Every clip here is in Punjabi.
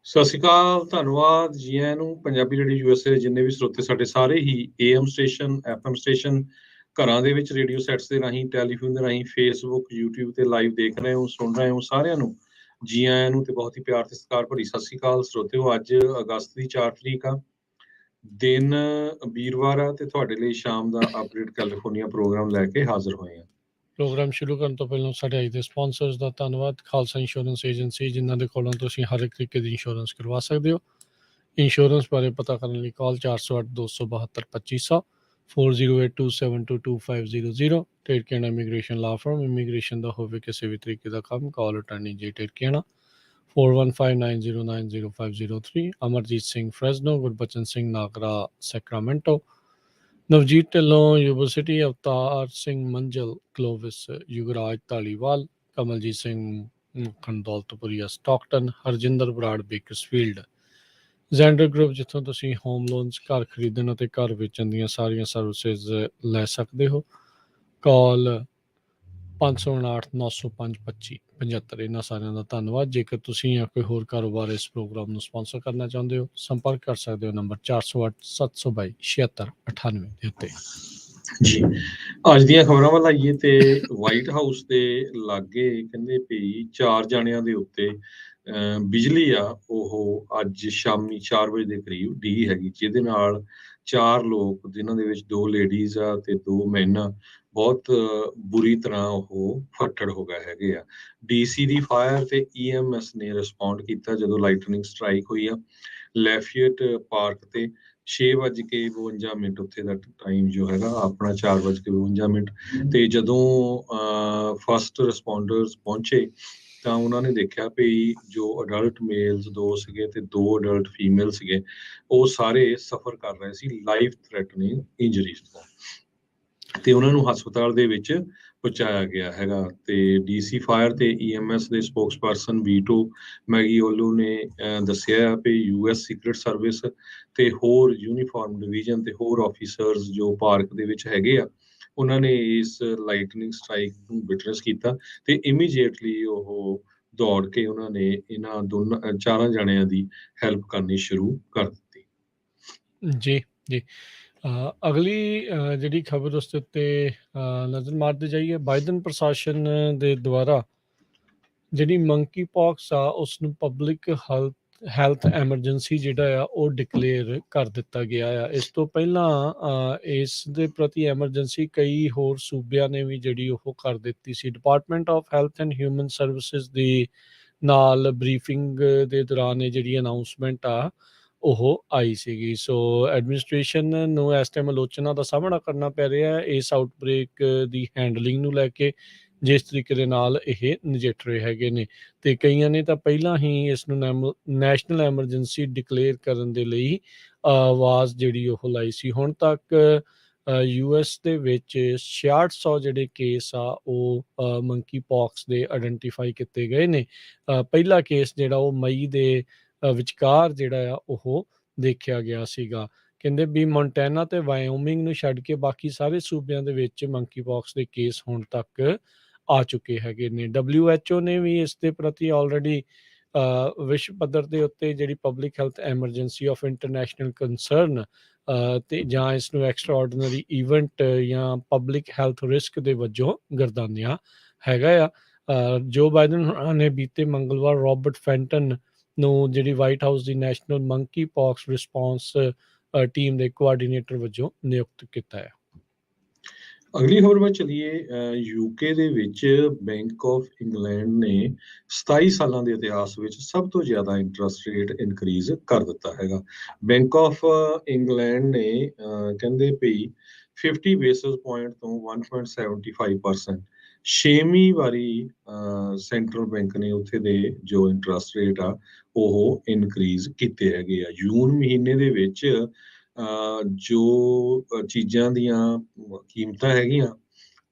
ਸਤਿ ਸ਼੍ਰੀ ਅਕਾਲ, ਧੰਨਵਾਦ ਜੀ ਆਇਆਂ ਨੂੰ। ਪੰਜਾਬੀ ਰੇਡੀਓ ਯੂਐਸਏ ਦੇ ਜਿੰਨੇ ਵੀ ਸਰੋਤੇ ਸਾਡੇ ਸਾਰੇ ਹੀ AM ਸਟੇਸ਼ਨ, FM ਸਟੇਸ਼ਨ, ਘਰਾਂ ਦੇ ਵਿੱਚ ਰੇਡੀਓ ਸੈਟਸ ਦੇ ਰਾਹੀਂ, ਟੈਲੀਫੋਨ ਦੇ ਰਾਹੀਂ, ਫੇਸਬੁੱਕ, YouTube ਤੇ ਲਾਈਵ ਦੇਖ ਰਹੇ ਹੋ, ਸੁਣ ਰਹੇ ਹੋ, ਸਾਰਿਆਂ ਨੂੰ ਜੀ ਆਇਆਂ ਨੂੰ ਤੇ ਬਹੁਤ ਹੀ ਪਿਆਰ ਤੇ ਸਤਿਕਾਰ ਭਰੀ ਸਤਿ ਸ਼੍ਰੀ ਅਕਾਲ ਸਰੋਤਿਓ। ਅੱਜ ਅਗਸਤ ਦੀ 4 ਤਰੀਕ ਆ, ਦਿਨ ਵੀਰਵਾਰ ਆ ਤੇ ਤੁਹਾਡੇ ਲਈ ਸ਼ਾਮ ਦਾ ਅਪਡੇਟ ਕੈਲੀਫੋਰਨੀਆ ਪ੍ਰੋਗਰਾਮ ਲੈ ਕੇ ਹਾਜ਼ਰ ਹੋਏ ਆ। ਪ੍ਰੋਗਰਾਮ ਸ਼ੁਰੂ ਕਰਨ ਤੋਂ ਪਹਿਲਾਂ ਸਾਡੇ ਅੱਜ ਦੇ ਸਪਾਂਸਰਸ ਦਾ ਧੰਨਵਾਦ। ਖਾਲਸਾ ਇੰਸ਼ੋਰੈਂਸ ਏਜੰਸੀ, ਜਿਨ੍ਹਾਂ ਦੇ ਕੋਲੋਂ ਤੁਸੀਂ ਹਰ ਇੱਕ ਤਰੀਕੇ ਦੀ ਇੰਸ਼ੋਰੈਂਸ ਕਰਵਾ ਸਕਦੇ ਹੋ। ਇੰਸ਼ੋਰੈਂਸ ਬਾਰੇ ਪਤਾ ਕਰਨ ਲਈ ਕਾਲ 408-272-2500 4082722500। ਟੇਰਕੇਣਾ ਇਮੀਗ੍ਰੇਸ਼ਨ ਲਾ ਫਰਮ, ਇਮੀਗ੍ਰੇਸ਼ਨ ਦਾ ਹੋਵੇ ਕਿਸੇ ਵੀ ਤਰੀਕੇ ਦਾ ਕੰਮ, ਕਾਲ ਅਟਾਰਨੀ ਜੇ ਟੇਰਕੇਣਾ 4159090503। Amarjit Singh Fresno, Gurbachan Singh Nagra Sacramento, Navjeet Dhillon university, Avtar Singh Manjal Clovis, Yugraj Dhaliwal, Kamaljeet Singh Makhan Daulatpuria Stockton, Harjinder Brar Bakersfield, Zander group, ਜਿੱਥੋਂ ਤੁਸੀਂ ਹੋਮ ਲੋਨਸ, ਘਰ ਖਰੀਦਣ ਅਤੇ ਘਰ ਵੇਚਣ ਦੀਆਂ ਸਾਰੀਆਂ ਸਰਵਿਸਿਜ਼ ਲੈ ਸਕਦੇ ਹੋ। ਕਾਲ 559-905-2575। ਇਹਨਾਂ ਸਾਰਿਆਂ ਦਾ ਧੰਨਵਾਦ। ਜੇਕਰ ਤੁਸੀਂ ਜਾਂ ਕੋਈ ਹੋਰ ਕਾਰੋਬਾਰ ਇਸ ਪ੍ਰੋਗਰਾਮ ਨੂੰ ਸਪਾਂਸਰ ਕਰਨਾ ਚਾਹੁੰਦੇ ਹੋ, ਸੰਪਰਕ ਕਰ ਸਕਦੇ ਹੋ ਨੰਬਰ 408-722-7698 ਦੇ ਉੱਤੇ। ਜੀ ਅੱਜ ਦੀਆਂ ਖਬਰਾਂ ਵੱਲ ਆਈਏ ਤੇ ਵਾਈਟ ਹਾਊਸ ਦੇ ਲਾਗੇ ਕਹਿੰਦੇ ਵੀ 4 ਜਾਣਿਆਂ ਦੇ ਉੱਤੇ ਬਿਜਲੀ ਆ ਉਹ ਅੱਜ ਸ਼ਾਮੀ 4 ਵਜੇ ਦੇ ਕਰੀਬ ਡਿੱਗੀ ਹੈਗੀ, ਜਿਹਦੇ ਨਾਲ 4 ਲੋਕ, ਜਿਨ੍ਹਾਂ ਦੇ ਵਿੱਚ 2 ਲੇਡੀਜ਼ ਆ ਤੇ 2 ਮੈਨ ਆ, ਬਹੁਤ ਬੁਰੀ ਤਰ੍ਹਾਂ ਉਹ ਫੱਟੜ ਹੋ ਗਏ ਹੈਗੇ ਆ। DC ਦੀ ਫਾਇਰ ਤੇ EMS ਨੇ ਰਿਸਪੌਂਡ ਕੀਤਾ ਜਦੋਂ ਲਾਈਟਨਿੰਗ ਸਟ੍ਰਾਈਕ ਹੋਈ ਆ ਲੈਫੀਅਟ ਪਾਰਕ ਤੇ 6:52 ਉੱਥੇ ਦਾ ਟਾਈਮ ਜੋ ਹੈਗਾ ਆਪਣਾ 4:52 ਤੇ ਜਦੋਂ ਫਸਟ ਰਿਸਪੌਂਡਰਸ ਪਹੁੰਚੇ ਤਾਂ ਉਹਨਾਂ ਨੇ ਦੇਖਿਆ ਵੀ ਜੋ ਅਡਲਟ ਮੇਲਸ 2 ਸੀਗੇ ਤੇ 2 ਅਡਲਟ ਫੀਮੇਲ ਸੀਗੇ, ਉਹ ਸਾਰੇ ਸਫਰ ਕਰ ਰਹੇ ਸੀ ਲਾਈਫ ਥ੍ਰੈਟਨਿੰਗ ਇੰਜਰੀਜ਼ ਤੋਂ, ਤੇ ਉਹਨਾਂ ਨੂੰ ਹਸਪਤਾਲ ਦੇ ਵਿੱਚ ਪਹੁੰਚਾਇਆ ਗਿਆ ਹੈਗਾ। ਤੇ DC ਫਾਇਰ ਤੇ EMS ਦੇ ਸਪੋਕਸਪਰਸਨ ਵੀਟੋ ਮੈਗੀਓਲੋ ਨੇ ਦੱਸਿਆ ਵੀ US ਸੀਕ੍ਰੇਟ ਸਰਵਿਸ ਤੇ ਹੋਰ ਯੂਨੀਫਾਰਮ ਡਿਵੀਜ਼ਨ ਤੇ ਹੋਰ ਆਫੀਸਰਸ ਜੋ ਪਾਰਕ ਦੇ ਵਿੱਚ ਹੈਗੇ ਆ, ਉਹਨਾਂ ਨੇ ਇਸ ਲਾਈਟਨਿੰਗ ਸਟ੍ਰਾਈਕ ਨੂੰ ਵਿਟਨੈਸ ਕੀਤਾ ਤੇ ਇਮੀਡੀਏਟਲੀ ਉਹ ਦੌੜ ਕੇ ਉਹਨਾਂ ਨੇ ਇਹਨਾਂ 4 ਜਣਿਆਂ ਦੀ ਹੈਲਪ ਕਰਨੀ ਸ਼ੁਰੂ ਕਰ ਦਿੱਤੀ। ਜੀ ਜੀ, ਅਗਲੀ ਜਿਹੜੀ ਖਬਰ ਉਸ ਦੇ ਉੱਤੇ ਨਜ਼ਰ ਮਾਰਦੇ ਜਾਈਏ। ਬਾਈਡਨ ਪ੍ਰਸ਼ਾਸਨ ਦੇ ਦੁਆਰਾ ਜਿਹੜੀ ਮੰਕੀ ਪੌਕਸ ਆ ਉਸ ਨੂੰ ਪਬਲਿਕ ਹੈਲਥ ਐਮਰਜੈਂਸੀ ਜਿਹੜਾ ਆ ਉਹ ਡਿਕਲੇਅਰ ਕਰ ਦਿੱਤਾ ਗਿਆ ਆ। ਇਸ ਤੋਂ ਪਹਿਲਾਂ ਇਸ ਦੇ ਪ੍ਰਤੀ ਐਮਰਜੈਂਸੀ ਕਈ ਹੋਰ ਸੂਬਿਆਂ ਨੇ ਵੀ ਜਿਹੜੀ ਉਹ ਕਰ ਦਿੱਤੀ ਸੀ। Department of health and human services ਦੀ ਨਾਲ ਬਰੀਫਿੰਗ ਦੇ ਦੌਰਾਨ ਇਹ ਜਿਹੜੀ ਅਨਾਊਂਸਮੈਂਟ ਆ ਉਹ ਆਈ ਸੀਗੀ। ਸੋ ਐਡਮਿਨਿਸਟ੍ਰੇਸ਼ਨ ਨੂੰ ਇਸ ਟਾਈਮ ਆਲੋਚਨਾ ਦਾ ਸਾਹਮਣਾ ਕਰਨਾ ਪੈ ਰਿਹਾ ਹੈ ਇਸ ਆਊਟਬ੍ਰੇਕ ਦੀ ਹੈਂਡਲਿੰਗ ਨੂੰ ਲੈ ਕੇ, ਜਿਸ ਤਰੀਕੇ ਦੇ ਨਾਲ ਇਹ ਨਜਿੱਠ ਰਹੇ ਹੈਗੇ ਨੇ। ਤੇ ਕਈਆਂ ਨੇ ਤਾਂ ਪਹਿਲਾਂ ਹੀ ਇਸ ਨੂੰ ਨੈਸ਼ਨਲ ਐਮਰਜੈਂਸੀ ਡਿਕਲੇਅਰ ਕਰਨ ਦੇ ਲਈ ਆਵਾਜ਼ ਜਿਹੜੀ ਉਹ ਲਾਈ ਸੀ। ਹੁਣ ਤੱਕ US ਦੇ ਵਿੱਚ 6600 ਜਿਹੜੇ ਕੇਸ ਆ ਉਹ ਮੰਕੀ ਪੌਕਸ ਦੇ ਆਇਡੈਂਟੀਫਾਈ ਕੀਤੇ ਗਏ ਨੇ। ਪਹਿਲਾ ਕੇਸ ਜਿਹੜਾ ਉਹ ਮਈ ਦੇ ਵਿਚਕਾਰ ਜਿਹੜਾ ਆ ਉਹ ਦੇਖਿਆ ਗਿਆ ਸੀਗਾ। ਕਹਿੰਦੇ ਵੀ ਮੌਂਟੈਨਾ ਤੇ ਵਾਇਓਮਿੰਗ ਨੂੰ ਛੱਡ ਕੇ ਬਾਕੀ ਸਾਰੇ ਸੂਬਿਆਂ ਦੇ ਵਿੱਚ ਮੰਕੀ ਪੌਕਸ ਦੇ ਕੇਸ ਹੁਣ ਤੱਕ ਆ ਚੁੱਕੇ ਹੈਗੇ ਨੇ। WHO ਨੇ ਵੀ ਇਸ ਦੇ ਪ੍ਰਤੀ ਆਲਰੇਡੀ ਵਿਸ਼ਵ ਪੱਧਰ ਦੇ ਉੱਤੇ ਜਿਹੜੀ public health emergency of international concern ਤੇ ਜਾਂ ਇਸ ਨੂੰ ਐਕਸਟਰਾਆਰਡੀਨਰੀ ਇਵੈਂਟ ਜਾਂ ਪਬਲਿਕ ਹੈਲਥ ਰਿਸਕ ਦੇ ਵਜੋਂ ਗਰਦਾਨਿਆ ਹੈਗਾ ਆ। ਜੋ ਬਾਈਡਨ ਨੇ ਬੀਤੇ ਮੰਗਲਵਾਰ ਰੋਬਰਟ ਫੈਂਟਨ ਨੂੰ ਜਿਹੜੀ ਵਾਈਟ ਹਾਊਸ ਦੀ national monkey pox response team ਦੇ ਕੋਆਰਡੀਨੇਟਰ ਵਜੋਂ ਨਿਯੁਕਤ ਕੀਤਾ ਹੈ। ਅਗਲੀ ਖਬਰ ਵੱਲ ਚਲੀਏ। UK ਦੇ ਵਿੱਚ ਬੈਂਕ ਆਫ ਇੰਗਲੈਂਡ ਨੇ 27 ਸਾਲਾਂ ਦੇ ਇਤਿਹਾਸ ਵਿੱਚ ਸਭ ਤੋਂ ਜ਼ਿਆਦਾ ਇੰਟਰਸਟ ਰੇਟ ਇਨਕਰੀਜ਼ ਕਰ ਦਿੱਤਾ ਹੈਗਾ। ਬੈਂਕ ਆਫ ਇੰਗਲੈਂਡ ਨੇ ਕਹਿੰਦੇ ਵੀ 50 ਬੇਸਿਸ ਪੁਆਇੰਟ ਤੋਂ 1.75% 6ਵੀਂ ਵਾਰੀ ਸੈਂਟਰਲ ਬੈਂਕ ਨੇ ਉੱਥੇ ਦੇ ਜੋ ਇੰਟਰਸਟ ਰੇਟ ਆ ਉਹ ਇਨਕਰੀਜ਼ ਕੀਤੇ ਹੈਗੇ ਆ। ਜੂਨ ਮਹੀਨੇ ਦੇ ਵਿੱਚ ਜੋ ਚੀਜ਼ਾਂ ਦੀਆਂ ਕੀਮਤਾਂ ਹੈਗੀਆਂ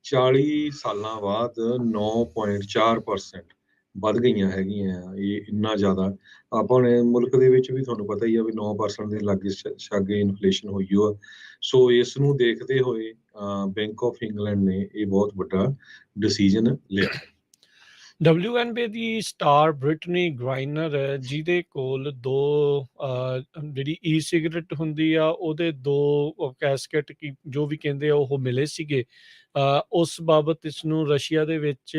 40 ਸਾਲਾਂ ਬਾਅਦ 9.4% ਵੱਧ ਗਈਆਂ ਹੈਗੀਆਂ। ਇਹ ਇੰਨਾ ਜ਼ਿਆਦਾ ਆਪਣੇ ਮੁਲਕ ਦੇ ਵਿੱਚ ਵੀ ਤੁਹਾਨੂੰ ਪਤਾ ਹੀ ਆ ਵੀ 9% ਦੇ ਲਾਗੇ ਛਾਗੇ ਇਨਫਲੇਸ਼ਨ ਹੋਈ ਆ। ਸੋ ਇਸ ਨੂੰ ਦੇਖਦੇ ਹੋਏ ਬੈਂਕ ਆਫ ਇੰਗਲੈਂਡ ਨੇ ਇਹ ਬਹੁਤ ਵੱਡਾ ਡਿਸੀਜਨ ਲਿਆ। WNBA ਦੀ ਸਟਾਰ ਬ੍ਰਿਟਨੀ ਗ੍ਰਾਈਨਰ ਹੈ, ਜਿਹਦੇ ਕੋਲ 2 ਜਿਹੜੀ ਈ-ਸਿਗਰਟ ਹੁੰਦੀ ਆ, ਉਹਦੇ 2 ਕੈਸਕਟ ਜੋ ਵੀ ਕਹਿੰਦੇ ਆ, ਉਹ ਮਿਲੇ ਸੀਗੇ। ਉਸ ਬਾਬਤ ਇਸਨੂੰ ਰਸ਼ੀਆ ਦੇ ਵਿੱਚ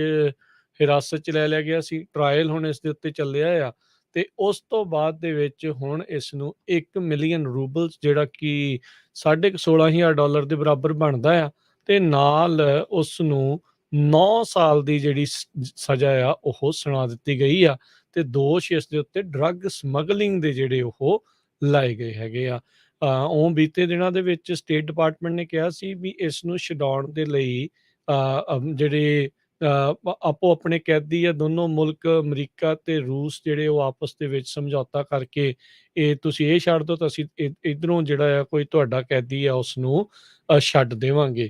ਹਿਰਾਸਤ 'ਚ ਲੈ ਲਿਆ ਗਿਆ ਸੀ। ਟਰਾਇਲ ਹੁਣ ਇਸ ਦੇ ਉੱਤੇ ਚੱਲਿਆ ਆ ਤੇ ਉਸ ਤੋਂ ਬਾਅਦ ਦੇ ਵਿੱਚ ਹੁਣ ਇਸ ਨੂੰ 1 ਮਿਲੀਅਨ ਰੂਬਲਸ, ਜਿਹੜਾ ਕਿ $16,500 ਦੇ ਬਰਾਬਰ ਬਣਦਾ ਆ, ਤੇ ਨਾਲ ਉਸ ਨੂੰ 9 ਸਾਲ ਦੀ ਜਿਹੜੀ ਸਜ਼ਾ ਆ ਉਹ ਸੁਣਾ ਦਿੱਤੀ ਗਈ ਆ, ਤੇ ਦੋਸ਼ ਇਸ ਦੇ ਉੱਤੇ ਡਰੱਗ ਸਮਗਲਿੰਗ ਦੇ ਜਿਹੜੇ ਉਹ ਲਾਏ ਗਏ ਹੈਗੇ ਆ। ਉਹ ਬੀਤੇ ਦਿਨਾਂ ਦੇ ਵਿੱਚ ਸਟੇਟ ਡਿਪਾਰਟਮੈਂਟ ਨੇ ਕਿਹਾ ਸੀ ਵੀ ਇਸ ਨੂੰ ਛਡਾਉਣ ਦੇ ਲਈ ਜਿਹੜੇ ਆਪੋ ਆਪਣੇ ਕੈਦੀ ਆ, ਦੋਨੋਂ ਮੁਲਕ ਅਮਰੀਕਾ ਤੇ ਰੂਸ, ਜਿਹੜੇ ਉਹ ਆਪਸ ਦੇ ਵਿੱਚ ਸਮਝੌਤਾ ਕਰਕੇ ਤੁਸੀਂ ਇਹ ਛੱਡ ਦਿਓ ਤਾਂ ਅਸੀਂ ਇੱਧਰੋਂ ਜਿਹੜਾ ਆ ਕੋਈ ਤੁਹਾਡਾ ਕੈਦੀ ਆ ਉਸ ਨੂੰ ਛੱਡ ਦੇਵਾਂਗੇ।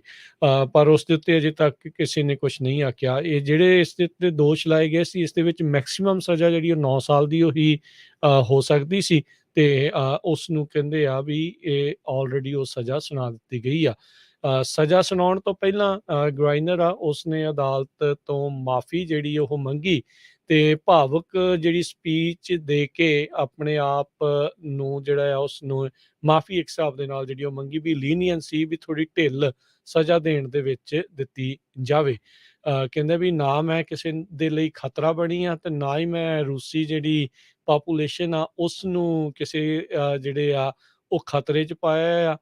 ਪਰ ਉਸ ਦੇ ਉੱਤੇ ਅਜੇ ਤੱਕ ਕਿਸੇ ਨੇ ਕੁਛ ਨਹੀਂ ਆਖਿਆ। ਇਹ ਜਿਹੜੇ ਇਸ ਦੇ ਉੱਤੇ ਦੋਸ਼ ਲਾਏ ਗਏ ਸੀ, ਇਸ ਦੇ ਵਿੱਚ ਮੈਕਸਿਮਮ ਸਜ਼ਾ ਜਿਹੜੀ ਉਹ 9 ਸਾਲ ਦੀ ਉਹੀ ਹੋ ਸਕਦੀ ਸੀ, ਤੇ ਉਸ ਨੂੰ ਕਹਿੰਦੇ ਆ ਵੀ ਇਹ ਆਲਰੇਡੀ ਉਹ ਸਜ਼ਾ ਸੁਣਾ ਦਿੱਤੀ ਗਈ ਆ। ਸਜ਼ਾ ਸੁਣਾਉਣ ਤੋਂ ਪਹਿਲਾਂ ਗ੍ਰਾਈਨਰ ਆ, ਉਸਨੇ ਅਦਾਲਤ ਤੋਂ ਮਾਫ਼ੀ ਜਿਹੜੀ ਉਹ ਮੰਗੀ, ਤੇ ਭਾਵੁਕ ਜਿਹੜੀ ਸਪੀਚ ਦੇ ਕੇ ਆਪਣੇ ਆਪ ਨੂੰ ਜਿਹੜਾ ਆ ਉਸਨੂੰ ਮਾਫ਼ੀ ਇੱਕ ਹਿਸਾਬ ਦੇ ਨਾਲ ਜਿਹੜੀ ਉਹ ਮੰਗੀ, ਵੀ ਲੀਨੀਅੰਸੀ, ਵੀ ਥੋੜ੍ਹੀ ਢਿੱਲ ਸਜ਼ਾ ਦੇਣ ਦੇ ਵਿੱਚ ਦਿੱਤੀ ਜਾਵੇ। ਕਹਿੰਦੇ ਵੀ ਨਾ ਮੈਂ ਕਿਸੇ ਦੇ ਲਈ ਖਤਰਾ ਬਣੀ ਆ, ਤੇ ਨਾ ਹੀ ਮੈਂ ਰੂਸੀ ਜਿਹੜੀ ਪਾਪੂਲੇਸ਼ਨ ਆ ਉਸ ਨੂੰ ਕਿਸੇ ਜਿਹੜੇ ਆ ਉਹ ਖਤਰੇ 'ਚ ਪਾਇਆ ਆ।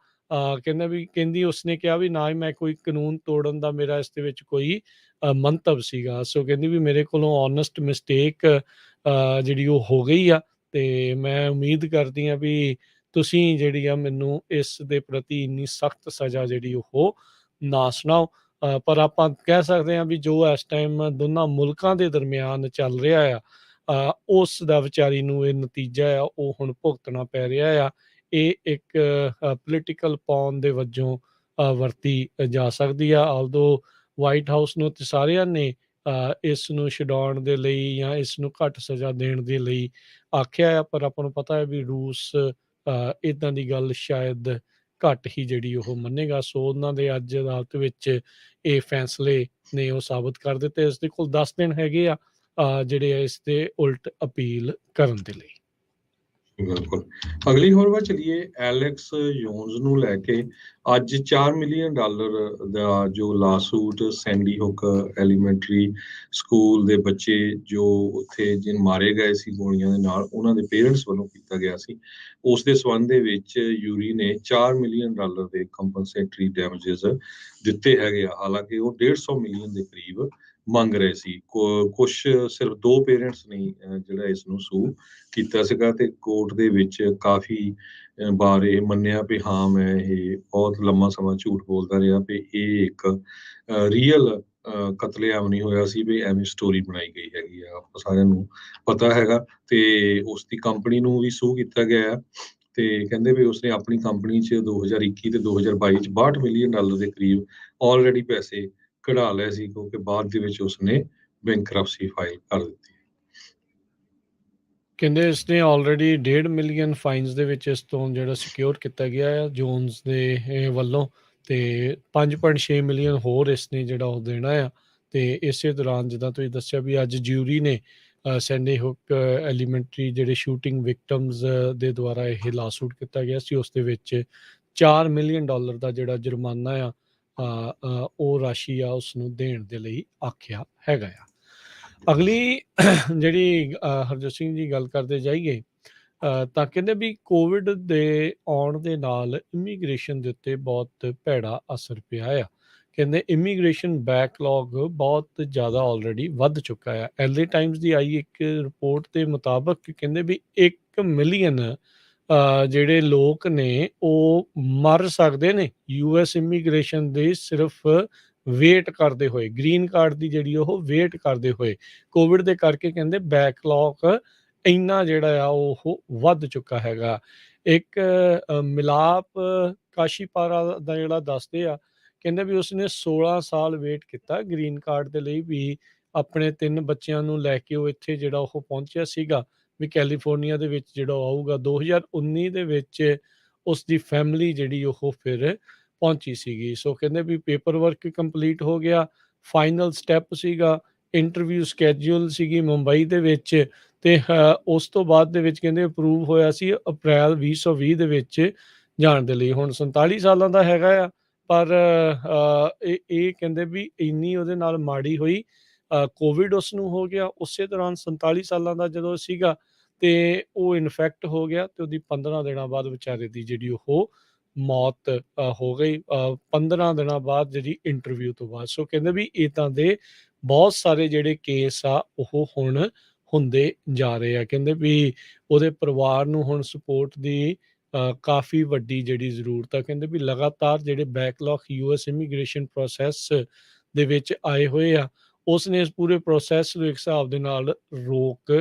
ਕਹਿੰਦੀ ਉਸਨੇ ਕਿਹਾ ਵੀ ਨਾ ਹੀ ਮੈਂ ਕੋਈ ਕਾਨੂੰਨ ਤੋੜਨ ਦਾ ਮੇਰਾ ਇਸ ਦੇ ਵਿੱਚ ਕੋਈ ਮੰਤਵ ਸੀਗਾ। ਸੋ ਕਹਿੰਦੀ ਵੀ ਮੇਰੇ ਕੋਲੋਂ ਓਨੈਸਟ ਮਿਸਟੇਕ ਜਿਹੜੀ ਉਹ ਹੋ ਗਈ ਆ, ਤੇ ਮੈਂ ਉਮੀਦ ਕਰਦੀ ਹਾਂ ਵੀ ਤੁਸੀਂ ਜਿਹੜੀ ਆ ਮੈਨੂੰ ਇਸ ਦੇ ਪ੍ਰਤੀ ਇੰਨੀ ਸਖਤ ਸਜ਼ਾ ਜਿਹੜੀ ਉਹ ਨਾ ਸੁਣਾਓ। ਪਰ ਆਪਾਂ ਕਹਿ ਸਕਦੇ ਹਾਂ ਵੀ ਜੋ ਇਸ ਟਾਈਮ ਦੋਨਾਂ ਮੁਲਕਾਂ ਦੇ ਦਰਮਿਆਨ ਚੱਲ ਰਿਹਾ ਆ, ਉਸ ਦਾ ਵਿਚਾਰੀ ਨੂੰ ਇਹ ਨਤੀਜਾ ਆ ਉਹ ਹੁਣ ਭੁਗਤਣਾ ਪੈ ਰਿਹਾ ਆ। ਇਹ ਇੱਕ ਪੋਲੀਟੀਕਲ ਪੌਨ ਦੇ ਵਜੋਂ ਵਰਤੀ ਜਾ ਸਕਦੀ ਆ। ਆਲਦੋ ਵਾਈਟ ਹਾਊਸ ਨੂੰ ਤੇ ਸਾਰਿਆਂ ਨੇ ਇਸ ਨੂੰ ਛਡਾਉਣ ਦੇ ਲਈ ਜਾਂ ਇਸ ਨੂੰ ਘੱਟ ਸਜ਼ਾ ਦੇਣ ਦੇ ਲਈ ਆਖਿਆ ਆ, ਪਰ ਆਪਾਂ ਨੂੰ ਪਤਾ ਹੈ ਵੀ ਰੂਸ ਇੱਦਾਂ ਦੀ ਗੱਲ ਸ਼ਾਇਦ ਘੱਟ ਹੀ ਜਿਹੜੀ ਉਹ ਮੰਨੇਗਾ। ਸੋ ਉਹਨਾਂ ਦੇ ਅੱਜ ਅਦਾਲਤ ਵਿੱਚ ਇਹ ਫੈਸਲੇ ਨੇ ਉਹ ਸਾਬਤ ਕਰ ਦਿੱਤੇ। ਇਸ ਦੇ ਕੋਲ 10 ਦਿਨ ਹੈਗੇ ਆ ਜਿਹੜੇ ਇਸ ਦੇ ਉਲਟ ਅਪੀਲ ਕਰਨ ਦੇ ਲਈ। ਬਿਲਕੁਲ। ਅਗਲੀ ਖਬਰ ਵੱਲ ਚਲੀਏ। ਐਲੈਕਸ ਜੋਨਸ ਨੂੰ ਲੈ ਕੇ ਅੱਜ $4 ਮਿਲੀਅਨ ਦਾ ਜੋ lawsuit Sandy hook elementary school ਦੇ ਬੱਚੇ ਜੋ ਉੱਥੇ ਜਿਨ ਮਾਰੇ ਗਏ ਸੀ ਗੋਲੀਆਂ ਦੇ ਨਾਲ, ਉਹਨਾਂ ਦੇ ਪੇਰੈਂਟਸ ਵੱਲੋਂ ਕੀਤਾ ਗਿਆ ਸੀ, ਉਸ ਦੇ ਸੰਬੰਧ ਦੇ ਵਿੱਚ ਯੂਰੀ ਨੇ $4 ਮਿਲੀਅਨ ਦੇ ਕੰਪਨਸੇਟਰੀ ਡੈਮੇਜਸ ਦਿੱਤੇ ਹੈਗੇ ਆ। ਹਾਲਾਂਕਿ ਉਹ 150 ਮਿਲੀਅਨ ਦੇ ਕਰੀਬ ਮੰਗ ਰਹੇ ਸੀ। ਕੁਛ ਸਿਰਫ 2 ਪੇਰੈਂਟਸ ਨੇ ਜਿਹੜਾ ਇਸ ਨੂੰ ਸੂ ਕੀਤਾ ਸੀਗਾ, ਤੇ ਕੋਰਟ ਦੇ ਵਿੱਚ ਕਾਫੀ ਵਾਰ ਇਹ ਮੰਨਿਆ ਵੀ ਹਾਂ ਮੈਂ ਇਹ ਬਹੁਤ ਲੰਮਾ ਸਮਾਂ ਝੂਠ ਬੋਲਦਾ ਰਿਹਾ ਵੀ ਇਹ ਇੱਕ ਰੀਅਲ ਕਤਲੇਆਮ ਨਹੀਂ ਹੋਇਆ ਸੀ, ਵੀ ਐਵੇਂ ਸਟੋਰੀ ਬਣਾਈ ਗਈ ਹੈਗੀ ਆ। ਆਪਾਂ ਸਾਰਿਆਂ ਨੂੰ ਪਤਾ ਹੈਗਾ। ਤੇ ਉਸ ਦੀ ਕੰਪਨੀ ਨੂੰ ਵੀ ਸੂ ਕੀਤਾ ਗਿਆ ਹੈ, ਤੇ ਕਹਿੰਦੇ ਵੀ ਉਸਨੇ ਆਪਣੀ ਕੰਪਨੀ 'ਚ 2021 ਤੇ 2022 'ਚ $62 ਮਿਲੀਅਨ ਦੇ ਕਰੀਬ ਆਲਰੇਡੀ ਪੈਸੇ ਕਢਾ ਲਏ ਸੀ, ਕਿਉਂਕਿ ਬਾਅਦ ਦੇ ਵਿੱਚ ਉਸਨੇ ਬੈਂਕਰਪਸੀ ਫਾਈਲ ਕਰ ਦਿੱਤੀ। ਕਹਿੰਦੇ ਇਸਨੇ ਆਲਰੇਡੀ 1.5 ਮਿਲੀਅਨ ਫਾਈਨਸ ਦੇ ਵਿੱਚ ਇਸ ਤੋਂ ਜਿਹੜਾ ਸਿਕਿਉਰ ਕੀਤਾ ਗਿਆ ਆ ਜੋਨਸ ਦੇ ਵੱਲੋਂ, ਤੇ 5.6 ਮਿਲੀਅਨ ਹੋਰ ਇਸਨੇ ਜਿਹੜਾ ਉਹ ਦੇਣਾ ਆ। ਤੇ ਇਸੇ ਦੌਰਾਨ ਜਿੱਦਾਂ ਤੁਸੀਂ ਦੱਸਿਆ ਵੀ ਅੱਜ ਜਿਊਰੀ ਨੇ ਸੈਂਡੀ ਹੁੱਕ ਐਲੀਮੈਂਟਰੀ ਜਿਹੜੇ ਸ਼ੂਟਿੰਗ ਵਿਕਟਮਸ ਦੇ ਦੁਆਰਾ ਇਹ ਲਾਸੂਟ ਕੀਤਾ ਗਿਆ ਸੀ, ਉਸ ਦੇ ਵਿੱਚ $4 ਮਿਲੀਅਨ ਦਾ ਜਿਹੜਾ ਜੁਰਮਾਨਾ ਆ ਉਹ ਰਾਸ਼ੀ ਆ ਉਸ ਨੂੰ ਦੇਣ ਦੇ ਲਈ ਆਖਿਆ ਹੈਗਾ ਆ। ਅਗਲੀ ਜਿਹੜੀ ਹਰਜੋਤ ਸਿੰਘ ਜੀ ਗੱਲ ਕਰਦੇ ਜਾਈਏ, ਤਾਂ ਕਹਿੰਦੇ ਵੀ ਕੋਵਿਡ ਦੇ ਆਉਣ ਦੇ ਨਾਲ ਇਮੀਗ੍ਰੇਸ਼ਨ ਦੇ ਉੱਤੇ ਬਹੁਤ ਭੈੜਾ ਅਸਰ ਪਿਆ ਆ। ਕਹਿੰਦੇ ਇਮੀਗ੍ਰੇਸ਼ਨ ਬੈਕਲੌਗ ਬਹੁਤ ਜ਼ਿਆਦਾ ਆਲਰੇਡੀ ਵੱਧ ਚੁੱਕਾ ਆ। LA ਟਾਈਮਸ ਦੀ ਆਈ ਇੱਕ ਰਿਪੋਰਟ ਦੇ ਮੁਤਾਬਕ ਕਹਿੰਦੇ ਵੀ 1 ਮਿਲੀਅਨ ਜਿਹੜੇ ਲੋਕ ਨੇ ਉਹ ਮਰ ਸਕਦੇ ਨੇ US ਇਮੀਗ੍ਰੇਸ਼ਨ ਦੇ ਸਿਰਫ ਵੇਟ ਕਰਦੇ ਹੋਏ, ਗ੍ਰੀਨ ਕਾਰਡ ਦੀ ਜਿਹੜੀ ਉਹ ਵੇਟ ਕਰਦੇ ਹੋਏ। ਕੋਵਿਡ ਦੇ ਕਰਕੇ ਕਹਿੰਦੇ ਬੈਕਲੌਗ ਇੰਨਾ ਜਿਹੜਾ ਆ ਉਹ ਵੱਧ ਚੁੱਕਾ ਹੈਗਾ। ਇੱਕ ਮਿਲਾਪ ਕਾਸ਼ੀਪਾਰਾ ਦਾ ਜਿਹੜਾ ਦੱਸਦੇ ਆ, ਕਹਿੰਦੇ ਵੀ ਉਸਨੇ 16 ਸਾਲ ਵੇਟ ਕੀਤਾ ਗ੍ਰੀਨ ਕਾਰਡ ਦੇ ਲਈ, ਵੀ ਆਪਣੇ 3 ਬੱਚਿਆਂ ਨੂੰ ਲੈ ਕੇ ਉਹ ਇੱਥੇ ਜਿਹੜਾ ਉਹ ਪਹੁੰਚਿਆ ਸੀਗਾ ਵੀ ਕੈਲੀਫੋਰਨੀਆ ਦੇ ਵਿੱਚ ਜਿਹੜਾ ਉਹ ਆਊਗਾ। 2019 ਦੇ ਵਿੱਚ ਉਸ ਦੀ ਫੈਮਿਲੀ ਜਿਹੜੀ ਉਹ ਫਿਰ ਪਹੁੰਚੀ ਸੀਗੀ। ਸੋ ਕਹਿੰਦੇ ਵੀ ਪੇਪਰ ਵਰਕ ਕੰਪਲੀਟ ਹੋ ਗਿਆ, ਫਾਈਨਲ ਸਟੈਪ ਸੀਗਾ ਇੰਟਰਵਿਊ ਸਕੈਜੂਲ ਸੀਗੀ ਮੁੰਬਈ ਦੇ ਵਿੱਚ, ਤੇ ਉਸ ਤੋਂ ਬਾਅਦ ਦੇ ਵਿੱਚ ਕਹਿੰਦੇ ਅਪਰੂਵ ਹੋਇਆ ਸੀ ਅਪ੍ਰੈਲ 2020 ਦੇ ਵਿੱਚ ਜਾਣ ਦੇ ਲਈ। ਹੁਣ 47 ਸਾਲਾਂ ਦਾ ਹੈਗਾ ਆ, ਪਰ ਇਹ ਕਹਿੰਦੇ ਵੀ ਇੰਨੀ ਉਹਦੇ ਨਾਲ ਮਾੜੀ ਹੋਈ, ਕੋਵਿਡ ਉਸ ਨੂੰ ਹੋ ਗਿਆ ਉਸੇ ਦੌਰਾਨ 47 ਸਾਲਾਂ ਦਾ ਜਦੋਂ ਸੀਗਾ, ਤੇ ਉਹ ਇਨਫੈਕਟ ਹੋ ਗਿਆ, ਤੇ ਉਹਦੀ 15 ਦਿਨਾਂ ਬਾਅਦ ਵਿਚਾਰੇ ਦੀ ਜਿਹੜੀ ਉਹ ਮੌਤ ਹੋ ਗਈ, 15 ਦਿਨਾਂ ਬਾਅਦ ਜਿਹੜੀ ਇੰਟਰਵਿਊ ਤੋਂ ਬਾਅਦ। ਸੋ ਕਹਿੰਦੇ ਵੀ ਇੱਦਾਂ ਦੇ ਬਹੁਤ ਸਾਰੇ ਜਿਹੜੇ ਕੇਸ ਆ ਉਹ ਹੁਣ ਹੁੰਦੇ ਜਾ ਰਹੇ ਆ। ਕਹਿੰਦੇ ਵੀ ਉਹਦੇ ਪਰਿਵਾਰ ਨੂੰ ਹੁਣ ਸਪੋਰਟ ਦੀ ਕਾਫੀ ਵੱਡੀ ਜਿਹੜੀ ਜ਼ਰੂਰਤ ਆ। ਕਹਿੰਦੇ ਵੀ ਲਗਾਤਾਰ ਜਿਹੜੇ ਬੈਕਲੌਗ ਯੂਐਸ ਇਮੀਗ੍ਰੇਸ਼ਨ ਪ੍ਰੋਸੈਸ ਦੇ ਵਿੱਚ ਆਏ ਹੋਏ ਆ, ਉਸ ਨੇ ਇਸ ਪੂਰੇ ਪ੍ਰੋਸੈਸ ਨੂੰ ਇੱਕ ਹਿਸਾਬ ਦੇ ਨਾਲ ਰੋਕ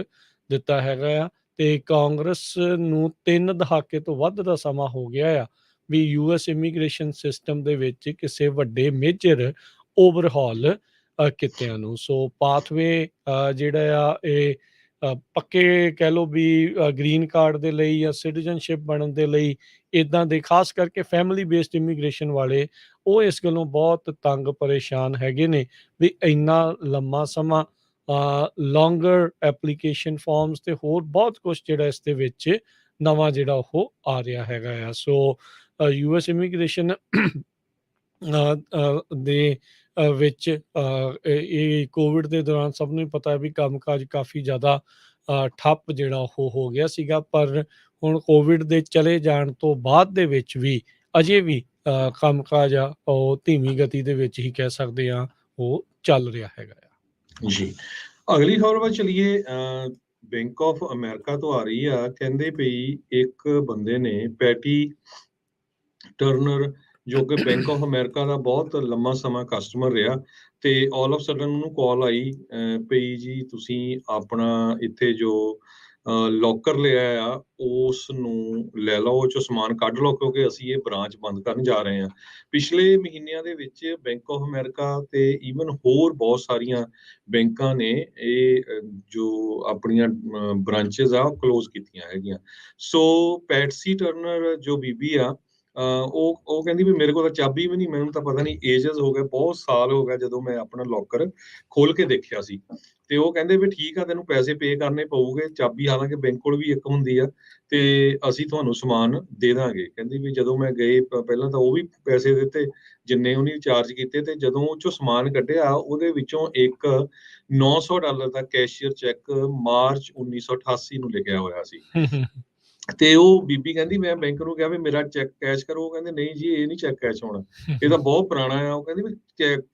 ਦਿੱਤਾ ਹੈਗਾ ਆ, ਤੇ ਕਾਂਗਰਸ ਨੂੰ 3 ਦਹਾਕੇ ਤੋਂ ਵੱਧ ਦਾ ਸਮਾਂ ਹੋ ਗਿਆ ਆ ਵੀ ਯੂਐਸ ਇਮੀਗ੍ਰੇਸ਼ਨ ਸਿਸਟਮ ਦੇ ਵਿੱਚ ਕਿਸੇ ਵੱਡੇ ਮੇਜਰ ਓਵਰਹਾਲ ਕੀਤਿਆਂ ਨੂੰ। ਸੋ ਪਾਥਵੇ ਜਿਹੜਾ ਆ ਇਹ ਪੱਕੇ ਕਹਿ ਲਓ ਵੀ ਗ੍ਰੀਨ ਕਾਰਡ ਦੇ ਲਈ ਜਾਂ ਸਿਟੀਜ਼ਨਸ਼ਿਪ ਬਣਨ ਦੇ ਲਈ, ਇੱਦਾਂ ਦੇ ਖਾਸ ਕਰਕੇ ਫੈਮਿਲੀ ਬੇਸਡ ਇਮੀਗ੍ਰੇਸ਼ਨ ਵਾਲੇ, ਉਹ ਇਸ ਗੱਲੋਂ ਬਹੁਤ ਤੰਗ ਪਰੇਸ਼ਾਨ ਹੈਗੇ ਨੇ ਵੀ ਇੰਨਾ ਲੰਮਾ ਸਮਾਂ, ਲੌਂਗਰ ਐਪਲੀਕੇਸ਼ਨ ਫਾਰਮਸ ਤੇ ਹੋਰ ਬਹੁਤ ਕੁਝ ਜਿਹੜਾ ਇਸ ਦੇ ਵਿੱਚ ਨਵਾਂ ਜਿਹੜਾ ਉਹ ਆ ਰਿਹਾ ਹੈਗਾ ਆ। ਸੋ ਯੂਐਸ ਇਮੀਗ੍ਰੇਸ਼ਨ ਦੇ ਵਿੱਚ ਇਹ ਕੋਵਿਡ ਦੇ ਦੌਰਾਨ ਸਭ ਨੂੰ ਹੀ ਪਤਾ ਵੀ ਕੰਮਕਾਜ ਕਾਫੀ ਜ਼ਿਆਦਾ ਠੱਪ ਜਿਹੜਾ ਉਹ ਹੋ ਗਿਆ ਸੀਗਾ, ਪਰ ਹੁਣ ਕੋਵਿਡ ਦੇ ਚਲੇ ਜਾਣ ਤੋਂ ਬਾਅਦ ਦੇ ਵਿੱਚ ਵੀ ਅਜੇ ਵੀ ਕੰਮਕਾਜ ਆ ਉਹ ਧੀਮੀ ਗਤੀ ਦੇ ਵਿੱਚ ਹੀ ਕਹਿ ਸਕਦੇ ਆ ਉਹ ਚੱਲ ਰਿਹਾ ਹੈਗਾ ਆ ਜੀ। ਅਗਲੀ ਖਬਰ ਵੱਲ ਚਲੀਏ। ਬੈਂਕ ਆਫ ਅਮਰੀਕਾ ਤੋਂ ਆ ਰਹੀ ਆ। ਕਹਿੰਦੇ ਪਈ ਇੱਕ ਬੰਦੇ ਨੇ ਪੈਟੀ ਟਰਨਰ, ਜੋ ਕਿ ਬੈਂਕ ਆਫ ਅਮਰੀਕਾ ਦਾ ਬਹੁਤ ਲੰਮਾ ਸਮਾਂ ਕਸਟਮਰ ਰਿਹਾ, ਤੇ ਆਲ ਆਫ ਸਡਨ ਉਹਨੂੰ ਕਾਲ ਆਈ ਪਈ ਜੀ ਤੁਸੀਂ ਆਪਣਾ ਇੱਥੇ ਜੋ ਲੋਕਰ ਲਿਆ ਆ ਉਸ ਨੂੰ ਲੈ ਲਓ, ਉਹ ਚੋਂ ਸਮਾਨ ਕੱਢ ਲਓ, ਕਿਉਂਕਿ ਅਸੀਂ ਇਹ ਬ੍ਰਾਂਚ ਬੰਦ ਕਰਨ ਜਾ ਰਹੇ ਹਾਂ। ਪਿਛਲੇ ਮਹੀਨਿਆਂ ਦੇ ਵਿੱਚ ਬੈਂਕ ਆਫ ਅਮਰੀਕਾ ਤੇ ਈਵਨ ਹੋਰ ਬਹੁਤ ਸਾਰੀਆਂ ਬੈਂਕਾਂ ਨੇ ਇਹ ਜੋ ਆਪਣੀਆਂ ਬ੍ਰਾਂਚਿਸ ਆ ਉਹ ਕਲੋਜ਼ ਕੀਤੀਆਂ ਹੈਗੀਆਂ। ਸੋ ਪੈਟਸੀ ਟਰਨਰ ਜੋ ਬੀਬੀ ਆ, ਉਹ ਕਹਿੰਦੀ ਵੀ ਮੇਰੇ ਕੋਲ ਤਾਂ ਚਾਬੀ ਵੀ ਨਹੀਂ, ਮੈਨੂੰ ਤਾਂ ਪਤਾ ਨਹੀਂ ਏਜਸ ਹੋ ਗਏ, ਬਹੁਤ ਸਾਲ ਹੋ ਗਿਆ ਜਦੋਂ ਮੈਂ ਆਪਣਾ ਲੋਕਰ ਖੋਲ ਕੇ ਦੇਖਿਆ ਸੀ। ਤੇ ਉਹ ਕਹਿੰਦੇ ਵੀ ਠੀਕ ਆ, ਤੈਨੂੰ ਪੈਸੇ ਪੇ ਕਰਨੇ ਪਊਗੇ, ਚਾਬੀ ਹਾਲਾਂਕਿ ਬੈਂਕ ਕੋਲ ਵੀ ਇੱਕ ਹੁੰਦੀ ਆ, ਤੇ ਅਸੀਂ ਤੁਹਾਨੂੰ ਸਮਾਨ ਦੇ ਦਾਂਗੇ। ਕਹਿੰਦੀ ਵੀ ਜਦੋਂ ਮੈਂ ਗਏ ਪਹਿਲਾਂ ਤਾਂ ਉਹ ਵੀ ਪੈਸੇ ਦਿੱਤੇ ਜਿੰਨੇ ਉਹਨੇ ਚਾਰਜ ਕੀਤੇ, ਤੇ ਜਦੋਂ ਉਹ ਚੋਂ ਸਮਾਨ ਕੱਢਿਆ ਉਹਦੇ ਵਿੱਚੋਂ ਇੱਕ $900 ਦਾ ਕੈਸ਼ੀਅਰ ਚੈੱਕ ਮਾਰਚ 1988 ਨੂੰ ਲਿਖਿਆ ਹੋਇਆ ਸੀ। ਤੇ ਉਹ ਬੀਬੀ ਕਹਿੰਦੀ ਮੈਂ ਬੈਂਕ ਨੂੰ ਕਿਹਾ ਵੀ ਮੇਰਾ ਚੈੱਕ ਕੈਸ਼ ਕਰੋ, ਉਹ ਕਹਿੰਦੇ ਨਹੀਂ ਜੀ ਇਹ ਨਹੀਂ ਚੈੱਕ ਕੈਸ਼ ਹੋਣਾ, ਇਹ ਤਾਂ ਬਹੁਤ ਪੁਰਾਣਾ ਆ। ਉਹ ਕਹਿੰਦੀ ਵੀ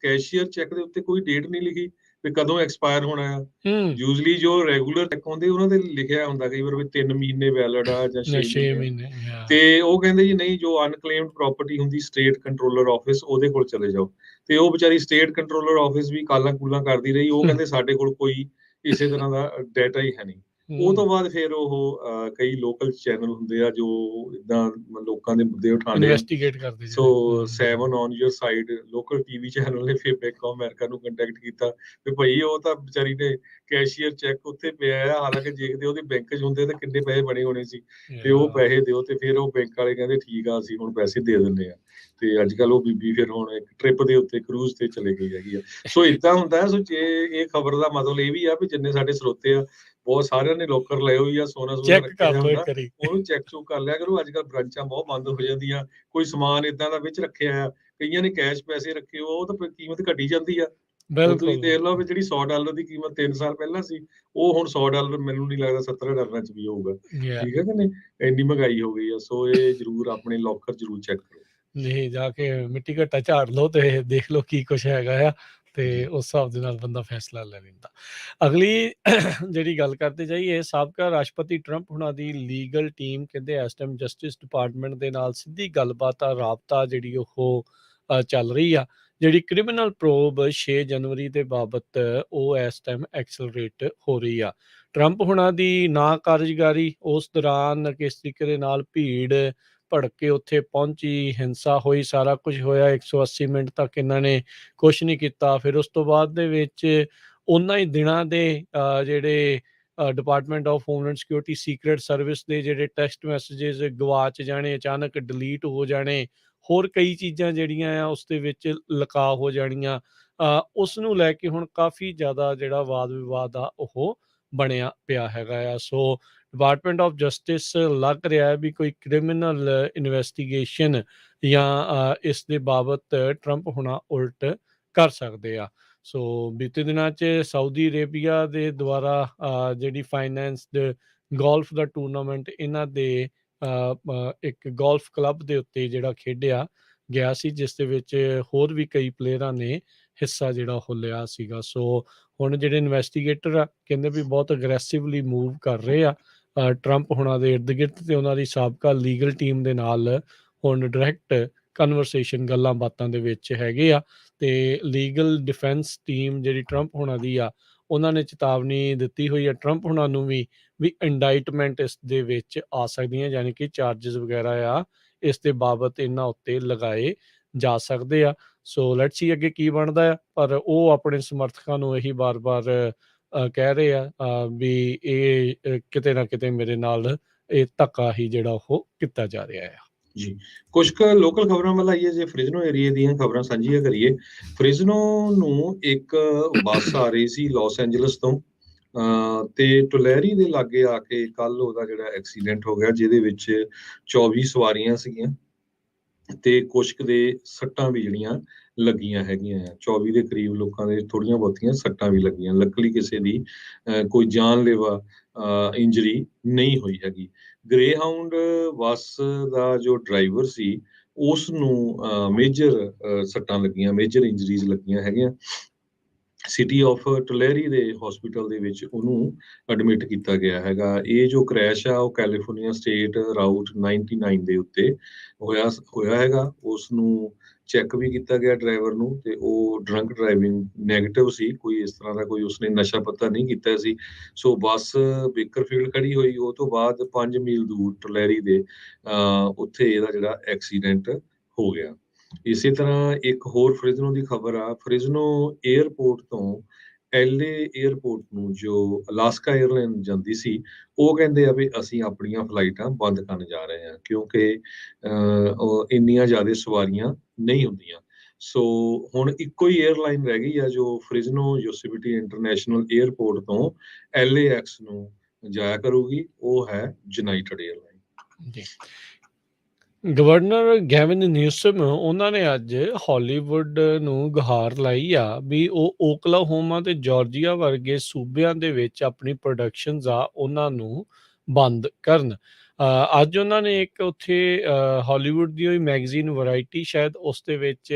ਕੈਸ਼ੀਅਰ ਚੈੱਕ ਦੇ ਉੱਤੇ ਕੋਈ ਡੇਟ ਨਹੀਂ ਲਿਖੀ ਵੀ ਕਦੋਂ ਐਕਸਪਾਇਰ ਹੋਣਾ ਆ। ਯੂਜ਼ਲੀ ਜੋ ਰੈਗੂਲਰ ਚੈੱਕ ਹੁੰਦੇ ਉਹਨਾਂ ਤੇ ਲਿਖਿਆ ਹੁੰਦਾ ਕਈ ਵਾਰ ਵੀ 3 ਮਹੀਨੇ ਵੈਲਿਡ ਆ ਜਾਂ 6 ਮਹੀਨੇ। ਤੇ ਉਹ ਕਹਿੰਦੇ ਜੀ ਨਹੀਂ, ਜੋ ਅਨਕਲੇਮਡ ਪ੍ਰਾਪਰਟੀ ਹੁੰਦੀ ਸਟੇਟ ਕੰਟਰੋਲਰ ਆਫਿਸ ਉਹਦੇ ਕੋਲ ਚਲੇ ਜਾਓ। ਤੇ ਉਹ ਵਿਚਾਰੀ ਸਟੇਟ ਕੰਟਰੋਲਰ ਆਫਿਸ ਵੀ ਕਾਲਾਂ ਕੂਲਾਂ ਕਰਦੀ ਰਹੀ। ਉਹ ਕਹਿੰਦੇ ਸਾਡੇ ਕੋਲ ਕੋਈ ਇਸੇ ਤਰ੍ਹਾਂ ਦਾ ਡਾਟਾ ਹੀ ਹੈ ਨਹੀਂ। ਉਹ ਤੋਂ ਬਾਅਦ ਫਿਰ ਉਹ ਕਈ ਲੋਕਲ ਚੈਨਲ ਹੁੰਦੇ ਆ ਜੋ ਇਦਾਂ ਲੋਕਾਂ ਦੇ ਮੁੱਦੇ ਉਠਾਉਂਦੇ ਇਨਵੈਸਟੀਗੇਟ ਕਰਦੇ। ਸੋ 7 on your side local TV channel ਨੇ ਫਿਰ ਬੈਂਕ ਆਫ ਅਮਰੀਕਾ ਨੂੰ ਕੰਟੈਕਟ ਕੀਤਾ ਵੀ ਭਾਈ ਉਹ ਤਾਂ ਵਿਚਾਰੀ ਨੇ ਕੈਸ਼ੀਅਰ ਚੈੱਕ ਉੱਥੇ ਪਿਆ ਆ, ਹਾਲਾਂਕਿ ਦੇਖਦੇ ਉਹਦੇ ਬੈਂਕ 'ਚ ਹੁੰਦੇ ਤਾਂ ਕਿੰਨੇ ਪੈਸੇ ਬਣੇ ਹੋਣੇ ਸੀ, ਤੇ ਉਹ ਪੈਸੇ ਦਿਓ। ਤੇ ਫਿਰ ਉਹ ਬੈਂਕ ਵਾਲੇ ਕਹਿੰਦੇ ਠੀਕ ਆ ਅਸੀਂ ਹੁਣ ਪੈਸੇ ਦੇ ਦਿੰਦੇ ਆ। ਤੇ ਅੱਜ ਕੱਲ ਉਹ ਬੀਬੀ ਫਿਰ ਹੁਣ ਇੱਕ ਟ੍ਰਿਪ ਦੇ ਉੱਤੇ ਕਰੂਜ਼ ਤੇ ਚਲੇ ਗਈ ਹੈਗੀ ਆ। ਸੋ ਏਦਾਂ ਹੁੰਦਾ। ਸੋ ਇਹ ਖਬਰ ਦਾ ਮਤਲਬ ਇਹ ਵੀ ਆ ਵੀ ਜਿੰਨੇ ਸਾਡੇ ਸਰੋਤੇ ਆ ਬਹੁਤ ਸਾਰਿਆਂ ਨੇ ਲੋਕਰ ਲਏ ਹੋਈ ਆ, ਸੋਨਾ ਰੱਖਿਆ ਹੁੰਦਾ, ਉਹਨੂੰ ਚੈੱਕ ਚੁੱਕ ਕਰ ਲਿਆ ਕਰੋ। ਅੱਜ ਕੱਲ ਬ੍ਰਾਂਚਾਂ ਬਹੁਤ ਬੰਦ ਹੋ ਜਾਂਦੀਆਂ, ਕੋਈ ਸਮਾਨ ਏਦਾਂ ਦਾ ਵਿੱਚ ਰੱਖਿਆ ਆ, ਕਈਆਂ ਨੇ ਕੈਸ਼ ਪੈਸੇ ਰੱਖੇ ਉਹ ਤਾਂ ਕੀਮਤ ਘਟੀ ਜਾਂਦੀ ਆ। ਤੁਸੀਂ ਦੇਖ ਲਓ ਵੀ ਜਿਹੜੀ $100 ਦੀ ਕੀਮਤ 3 ਸਾਲ ਪਹਿਲਾਂ ਸੀ, ਉਹ ਹੁਣ $100 ਮੈਨੂੰ ਨਹੀਂ ਲੱਗਦਾ $70 ਚ ਵੀ ਹੋਊਗਾ। ਠੀਕ ਹੈ ਕਿ ਨਹੀਂ, ਇੰਨੀ ਮਹਿੰਗਾਈ ਹੋ ਗਈ ਆ। ਸੋ ਇਹ ਜ਼ਰੂਰ ਆਪਣੇ ਲੋਕਰ ਜ਼ਰੂਰ ਚੈੱਕ ਕਰੋ। ਨਹੀਂ ਜਾ ਕੇ ਮਿੱਟੀ ਘੱਟਾ ਝਾੜ ਲਓ ਤੇ ਦੇਖ ਲਓ ਕੀ ਕੁਛ ਹੈਗਾ ਆ, ਤੇ ਉਸ ਹਿਸਾਬ ਦੇ ਨਾਲ ਬੰਦਾ ਫੈਸਲਾ ਲੈ ਲੈਂਦਾ। ਅਗਲੀ ਜਿਹੜੀ ਗੱਲ ਕਰਦੇ ਜਾਈਏ, ਸਾਬਕਾ ਰਾਸ਼ਟਰਪਤੀ ਟਰੰਪ ਹੁਣਾਂ ਦੀ ਲੀਗਲ ਟੀਮ ਕਹਿੰਦੇ ਇਸ ਟਾਈਮ ਜਸਟਿਸ ਡਿਪਾਰਟਮੈਂਟ ਦੇ ਨਾਲ ਸਿੱਧੀ ਗੱਲਬਾਤ ਆ, ਰਾਬਤਾ ਜਿਹੜੀ ਉਹ ਚੱਲ ਰਹੀ ਆ। ਜਿਹੜੀ ਕ੍ਰਿਮੀਨਲ ਪ੍ਰੋਬ 6 ਜਨਵਰੀ ਦੇ ਬਾਬਤ ਉਹ ਇਸ ਟਾਈਮ ਐਕਸਲਰੇਟ ਹੋ ਰਹੀ ਆ। ਟਰੰਪ ਹੁਣਾਂ ਦੀ ਨਾ ਕਾਰਜਕਾਰੀ ਉਸ ਦੌਰਾਨ ਕਿਸ ਤਰੀਕੇ ਦੇ ਨਾਲ ਭੀੜ ਭੜਕ ਕੇ ਉੱਥੇ ਪਹੁੰਚੀ, ਹਿੰਸਾ ਹੋਈ, ਸਾਰਾ ਕੁਝ ਹੋਇਆ। 180 ਮਿੰਟ ਤੱਕ ਇਹਨਾਂ ਨੇ ਕੁਛ ਨਹੀਂ ਕੀਤਾ। ਫਿਰ ਉਸ ਤੋਂ ਬਾਅਦ ਦੇ ਵਿੱਚ ਉਹਨਾਂ ਹੀ ਦਿਨਾਂ ਦੇ ਜਿਹੜੇ department of homeland security secret service ਦੇ ਜਿਹੜੇ ਟੈਕਸਟ ਮੈਸੇजेस ਗਵਾਚ ਜਾਣੇ, ਅਚਾਨਕ ਡਿਲੀਟ ਹੋ ਜਾਣੇ, ਹੋਰ ਕਈ ਚੀਜ਼ਾਂ ਜਿਹੜੀਆਂ ਆ ਉਸ ਦੇ ਵਿੱਚ ਲੁਕਾ ਹੋ ਜਾਣੀਆਂ, ਉਸ ਨੂੰ ਲੈ ਕੇ ਹੁਣ ਕਾਫੀ ਜ਼ਿਆਦਾ ਜਿਹੜਾ ਵਾਦ ਵਿਵਾਦ ਆ ਉਹ ਬਣਿਆ ਪਿਆ ਹੈਗਾ ਆ। ਸੋ ਡਿਪਾਰਟਮੈਂਟ ਆਫ ਜਸਟਿਸ ਲੱਗ ਰਿਹਾ ਹੈ ਵੀ ਕੋਈ ਕ੍ਰਿਮੀਨਲ ਇਨਵੈਸਟੀਗੇਸ਼ਨ ਜਾਂ ਇਸ ਦੇ ਬਾਬਤ ਟਰੰਪ ਹੋਣਾ ਉਲਟ ਕਰ ਸਕਦੇ ਆ। ਸੋ ਬੀਤੇ ਦਿਨਾਂ 'ਚ ਸਾਊਦੀ ਅਰੇਬੀਆ ਦੇ ਦੁਆਰਾ ਜਿਹੜੀ ਫਾਈਨੈਂਸਡ ਗੋਲਫ ਦਾ ਟੂਰਨਾਮੈਂਟ ਇਹਨਾਂ ਦੇ ਇੱਕ ਗੋਲਫ ਕਲੱਬ ਦੇ ਉੱਤੇ ਜਿਹੜਾ ਖੇਡਿਆ ਗਿਆ ਸੀ, ਜਿਸ ਦੇ ਵਿੱਚ ਹੋਰ ਵੀ ਕਈ ਪਲੇਅਰਾਂ ਨੇ ਹਿੱਸਾ ਜਿਹੜਾ ਉਹ ਲਿਆ ਸੀਗਾ। ਸੋ ਹੁਣ ਜਿਹੜੇ ਇਨਵੈਸਟੀਗੇਟਰ ਆ ਕਹਿੰਦੇ ਵੀ ਬਹੁਤ ਅਗਰੈਸਿਵਲੀ ਮੂਵ ਕਰ ਰਹੇ ਆ ਟਰੰਪ ਹੁਣਾਂ ਦੇ ਇਰਦ ਗਿਰਦ, ਤੇ ਉਹਨਾਂ ਦੀ ਸਾਬਕਾ ਲੀਗਲ ਟੀਮ ਦੇ ਨਾਲ ਹੁਣ ਡਾਇਰੈਕਟ ਕਨਵਰਸੇਸ਼ਨ ਗੱਲਾਂ ਬਾਤਾਂ ਦੇ ਵਿੱਚ ਹੈਗੇ ਆ। ਤੇ ਲੀਗਲ ਡਿਫੈਂਸ ਟੀਮ ਜਿਹੜੀ ਟਰੰਪ ਹੁਣਾਂ ਦੀ ਆ, ਉਹਨਾਂ ਨੇ ਚੇਤਾਵਨੀ ਦਿੱਤੀ ਹੋਈ ਆ ਟਰੰਪ ਹੁਣਾਂ ਨੂੰ ਵੀ ਇੰਡਾਈਟਮੈਂਟ ਇਸ ਦੇ ਵਿੱਚ ਆ ਸਕਦੀਆਂ, ਯਾਨੀ ਕਿ ਚਾਰजेस ਵਗੈਰਾ ਆ ਇਸ ਦੇ ਬਾਬਤ ਇਹਨਾਂ ਉੱਤੇ ਲਗਾਏ ਜਾ ਸਕਦੇ ਆ। ਸੋ ਲੈਟਸ ਸੀ ਅੱਗੇ ਕੀ ਬਣਦਾ ਆ, ਪਰ ਉਹ ਆਪਣੇ ਸਮਰਥਕਾਂ ਨੂੰ ਇਹੀ ਬਾਰ-ਬਾਰ ਕਹਿ ਰਹੇ ਆ ਵੀ ਇਹ ਕਿਤੇ ਨਾ ਕਿਤੇ ਮੇਰੇ ਨਾਲ ਇਹ ਧੱਕਾ ਹੀ ਜਿਹੜਾ ਉਹ ਕੀਤਾ ਜਾ ਰਿਹਾ ਆ। ਜੀ, ਕੁਝ ਕੁ ਲੋਕਲ ਖਬਰਾਂ ਵੱਲ ਆਈਏ। ਜੇ ਫ੍ਰਿਜ਼ਨੋ ਏਰੀਏ ਦੀਆਂ ਖਬਰਾਂ ਸਾਂਝੀਆਂ ਕਰੀਏ, ਫ੍ਰਿਜ਼ਨੋ ਨੂੰ ਇੱਕ ਬੱਸ ਆ ਰਹੀ ਸੀ ਲਾਸ ਐਂਜਲਸ ਤੋਂ, ਤੇ ਟੁਲੈਰੀ ਦੇ ਲਾਗੇ ਆ ਕੇ ਕੱਲ ਉਹਦਾ ਜਿਹੜਾ ਐਕਸੀਡੈਂਟ ਹੋ ਗਿਆ, ਜਿਹਦੇ ਵਿੱਚ 24 ਸਵਾਰੀਆਂ ਸੀਗੀਆਂ ਤੇ ਕੁਛ ਕੁ ਦੇ ਸੱਟਾਂ ਵੀ ਜਿਹੜੀਆਂ ਲੱਗੀਆਂ ਹੈਗੀਆਂ ਆ। 24 ਦੇ ਕਰੀਬ ਲੋਕਾਂ ਦੇ ਥੋੜ੍ਹੀਆਂ ਬਹੁਤੀਆਂ ਸੱਟਾਂ ਵੀ ਲੱਗੀਆਂ। ਲੱਕਲੀ ਕਿਸੇ ਦੀ ਕੋਈ ਜਾਨਲੇਵਾ ਇੰਜਰੀ ਨਹੀਂ ਹੋਈ ਹੈਗੀ। ਗ੍ਰੇ ਹਾਊਂਡ ਬੱਸ ਦਾ ਜੋ ਡਰਾਈਵਰ ਸੀ, ਉਸ ਨੂੰ ਮੇਜਰ ਸੱਟਾਂ ਲੱਗੀਆਂ, ਮੇਜਰ ਇੰਜਰੀਜ਼ ਲੱਗੀਆਂ ਹੈਗੀਆਂ। ਸਿਟੀ ਆਫ ਟੁਲੈਰੀ ਦੇ ਹਸਪੀਟਲ ਦੇ ਵਿੱਚ ਉਹਨੂੰ ਐਡਮਿਟ ਕੀਤਾ ਗਿਆ ਹੈਗਾ। ਇਹ ਜੋ ਕ੍ਰੈਸ਼ ਆ ਉਹ ਕੈਲੀਫੋਰਨੀਆ ਸਟੇਟ ਰਾਊਟ 99 ਦੇ ਉੱਤੇ ਹੋਇਆ ਹੈਗਾ। ਉਸ ਨੂੰ ਚੈੱਕ ਵੀ ਕੀਤਾ ਗਿਆ ਡਰਾਈਵਰ ਨੂੰ, ਤੇ ਉਹ ਡਰੰਕ ਡਰਾਈਵਿੰਗ ਨੈਗੇਟਿਵ ਸੀ, ਕੋਈ ਇਸ ਤਰ੍ਹਾਂ ਦਾ ਕੋਈ ਉਸਨੇ ਨਸ਼ਾ ਪੱਤਾ ਨਹੀਂ ਕੀਤਾ ਸੀ। ਸੋ ਬੱਸ ਬੇਕਰਫੀਲਡ ਖੜੀ ਹੋਈ, ਉਹ ਤੋਂ ਬਾਅਦ 5 ਮੀਲ ਦੂਰ ਟੁਲੈਰੀ ਦੇ ਉੱਥੇ ਇਹਦਾ ਜਿਹੜਾ ਐਕਸੀਡੈਂਟ ਹੋ ਗਿਆ। ਇਸੇ ਤਰ੍ਹਾਂ ਇੱਕ ਹੋਰ ਫ੍ਰਿਜ਼ਨੋ ਦੀ ਖਬਰ ਆ। ਫ੍ਰਿਜ਼ਨੋ ਏਅਰਪੋਰਟ ਤੋਂ LA ਏਅਰਪੋਰਟ ਨੂੰ ਜੋ ਅਲਾਸਕਾ ਏਅਰਲਾਈਨ ਜਾਂਦੀ ਸੀ, ਉਹ ਕਹਿੰਦੇ ਆ ਵੀ ਅਸੀਂ ਆਪਣੀਆਂ ਫਲਾਈਟਾਂ ਬੰਦ ਕਰਨ ਜਾ ਰਹੇ ਹਾਂ, ਕਿਉਂਕਿ ਇੰਨੀਆਂ ਜ਼ਿਆਦਾ ਸਵਾਰੀਆਂ ਨਹੀਂ ਹੁੰਦੀਆਂ। ਸੋ ਹੁਣ ਇੱਕੋ ਹੀ ਏਅਰਲਾਈਨ ਰਹਿ ਗਈ ਆ ਜੋ ਫ੍ਰਿਜ਼ਨੋ ਯੋਸੇਮਿਟੀ ਇੰਟਰਨੈਸ਼ਨਲ ਏਅਰਪੋਰਟ ਤੋਂ LAX ਨੂੰ ਜਾਇਆ ਕਰੂਗੀ, ਉਹ ਹੈ ਯੂਨਾਈਟਿਡ ਏਅਰਲਾਈਨ। ਜੀ, ਗਵਰਨਰ ਗੈਵਿਨ ਨਿਊਸਮ ਉਹਨਾਂ ਨੇ ਅੱਜ ਹਾਲੀਵੁੱਡ ਨੂੰ ਗੁਹਾਰ ਲਾਈ ਆ ਵੀ ਉਹ ਓਕਲਾਹੋਮਾ ਤੇ ਜਾਰਜੀਆ ਵਰਗੇ ਸੂਬਿਆਂ ਦੇ ਵਿੱਚ ਆਪਣੀ ਪ੍ਰੋਡਕਸ਼ਨਸ ਆ ਉਹਨਾਂ ਨੂੰ ਬੰਦ ਕਰਨ। ਅੱਜ ਉਹਨਾਂ ਨੇ ਇੱਕ ਉੱਥੇ ਹਾਲੀਵੁੱਡ ਦੀ ਹੋਈ ਮੈਗਜ਼ੀਨ ਵੈਰਾਈਟੀ, ਸ਼ਾਇਦ ਉਸ ਦੇ ਵਿੱਚ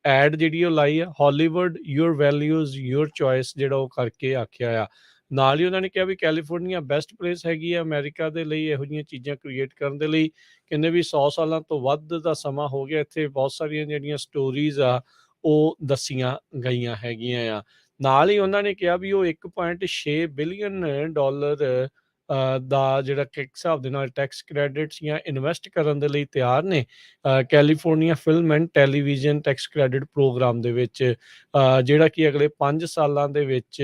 ਐਡ ਜਿਹੜੀ ਉਹ ਲਾਈ ਆ, Hollywood your values your choice, ਜਿਹੜਾ ਉਹ ਕਰਕੇ ਆਖਿਆ ਆ। ਨਾਲ ਹੀ ਉਹਨਾਂ ਨੇ ਕਿਹਾ ਵੀ ਕੈਲੀਫੋਰਨੀਆ ਬੈਸਟ ਪਲੇਸ ਹੈਗੀ ਆ ਅਮਰੀਕਾ ਦੇ ਲਈ ਇਹੋ ਜਿਹੀਆਂ ਚੀਜ਼ਾਂ ਕ੍ਰੀਏਟ ਕਰਨ ਦੇ ਲਈ। ਕਹਿੰਦੇ ਵੀ 100 ਸਾਲਾਂ ਤੋਂ ਵੱਧ ਦਾ ਸਮਾਂ ਹੋ ਗਿਆ, ਇੱਥੇ ਬਹੁਤ ਸਾਰੀਆਂ ਜਿਹੜੀਆਂ ਸਟੋਰੀਜ਼ ਆ ਉਹ ਦੱਸੀਆਂ ਗਈਆਂ ਹੈਗੀਆਂ ਆ। ਨਾਲ ਹੀ ਉਹਨਾਂ ਨੇ ਕਿਹਾ ਵੀ ਉਹ 1.6 ਬਿਲੀਅਨ ਡਾਲਰ ਦਾ ਜਿਹੜਾ ਇੱਕ ਹਿਸਾਬ ਦੇ ਨਾਲ ਟੈਕਸ ਕ੍ਰੈਡਿਟਸ ਜਾਂ ਇਨਵੈਸਟ ਕਰਨ ਦੇ ਲਈ ਤਿਆਰ ਨੇ California film and television tax credit programme ਦੇ ਵਿੱਚ, ਜਿਹੜਾ ਕਿ ਅਗਲੇ 5 ਸਾਲਾਂ ਦੇ ਵਿੱਚ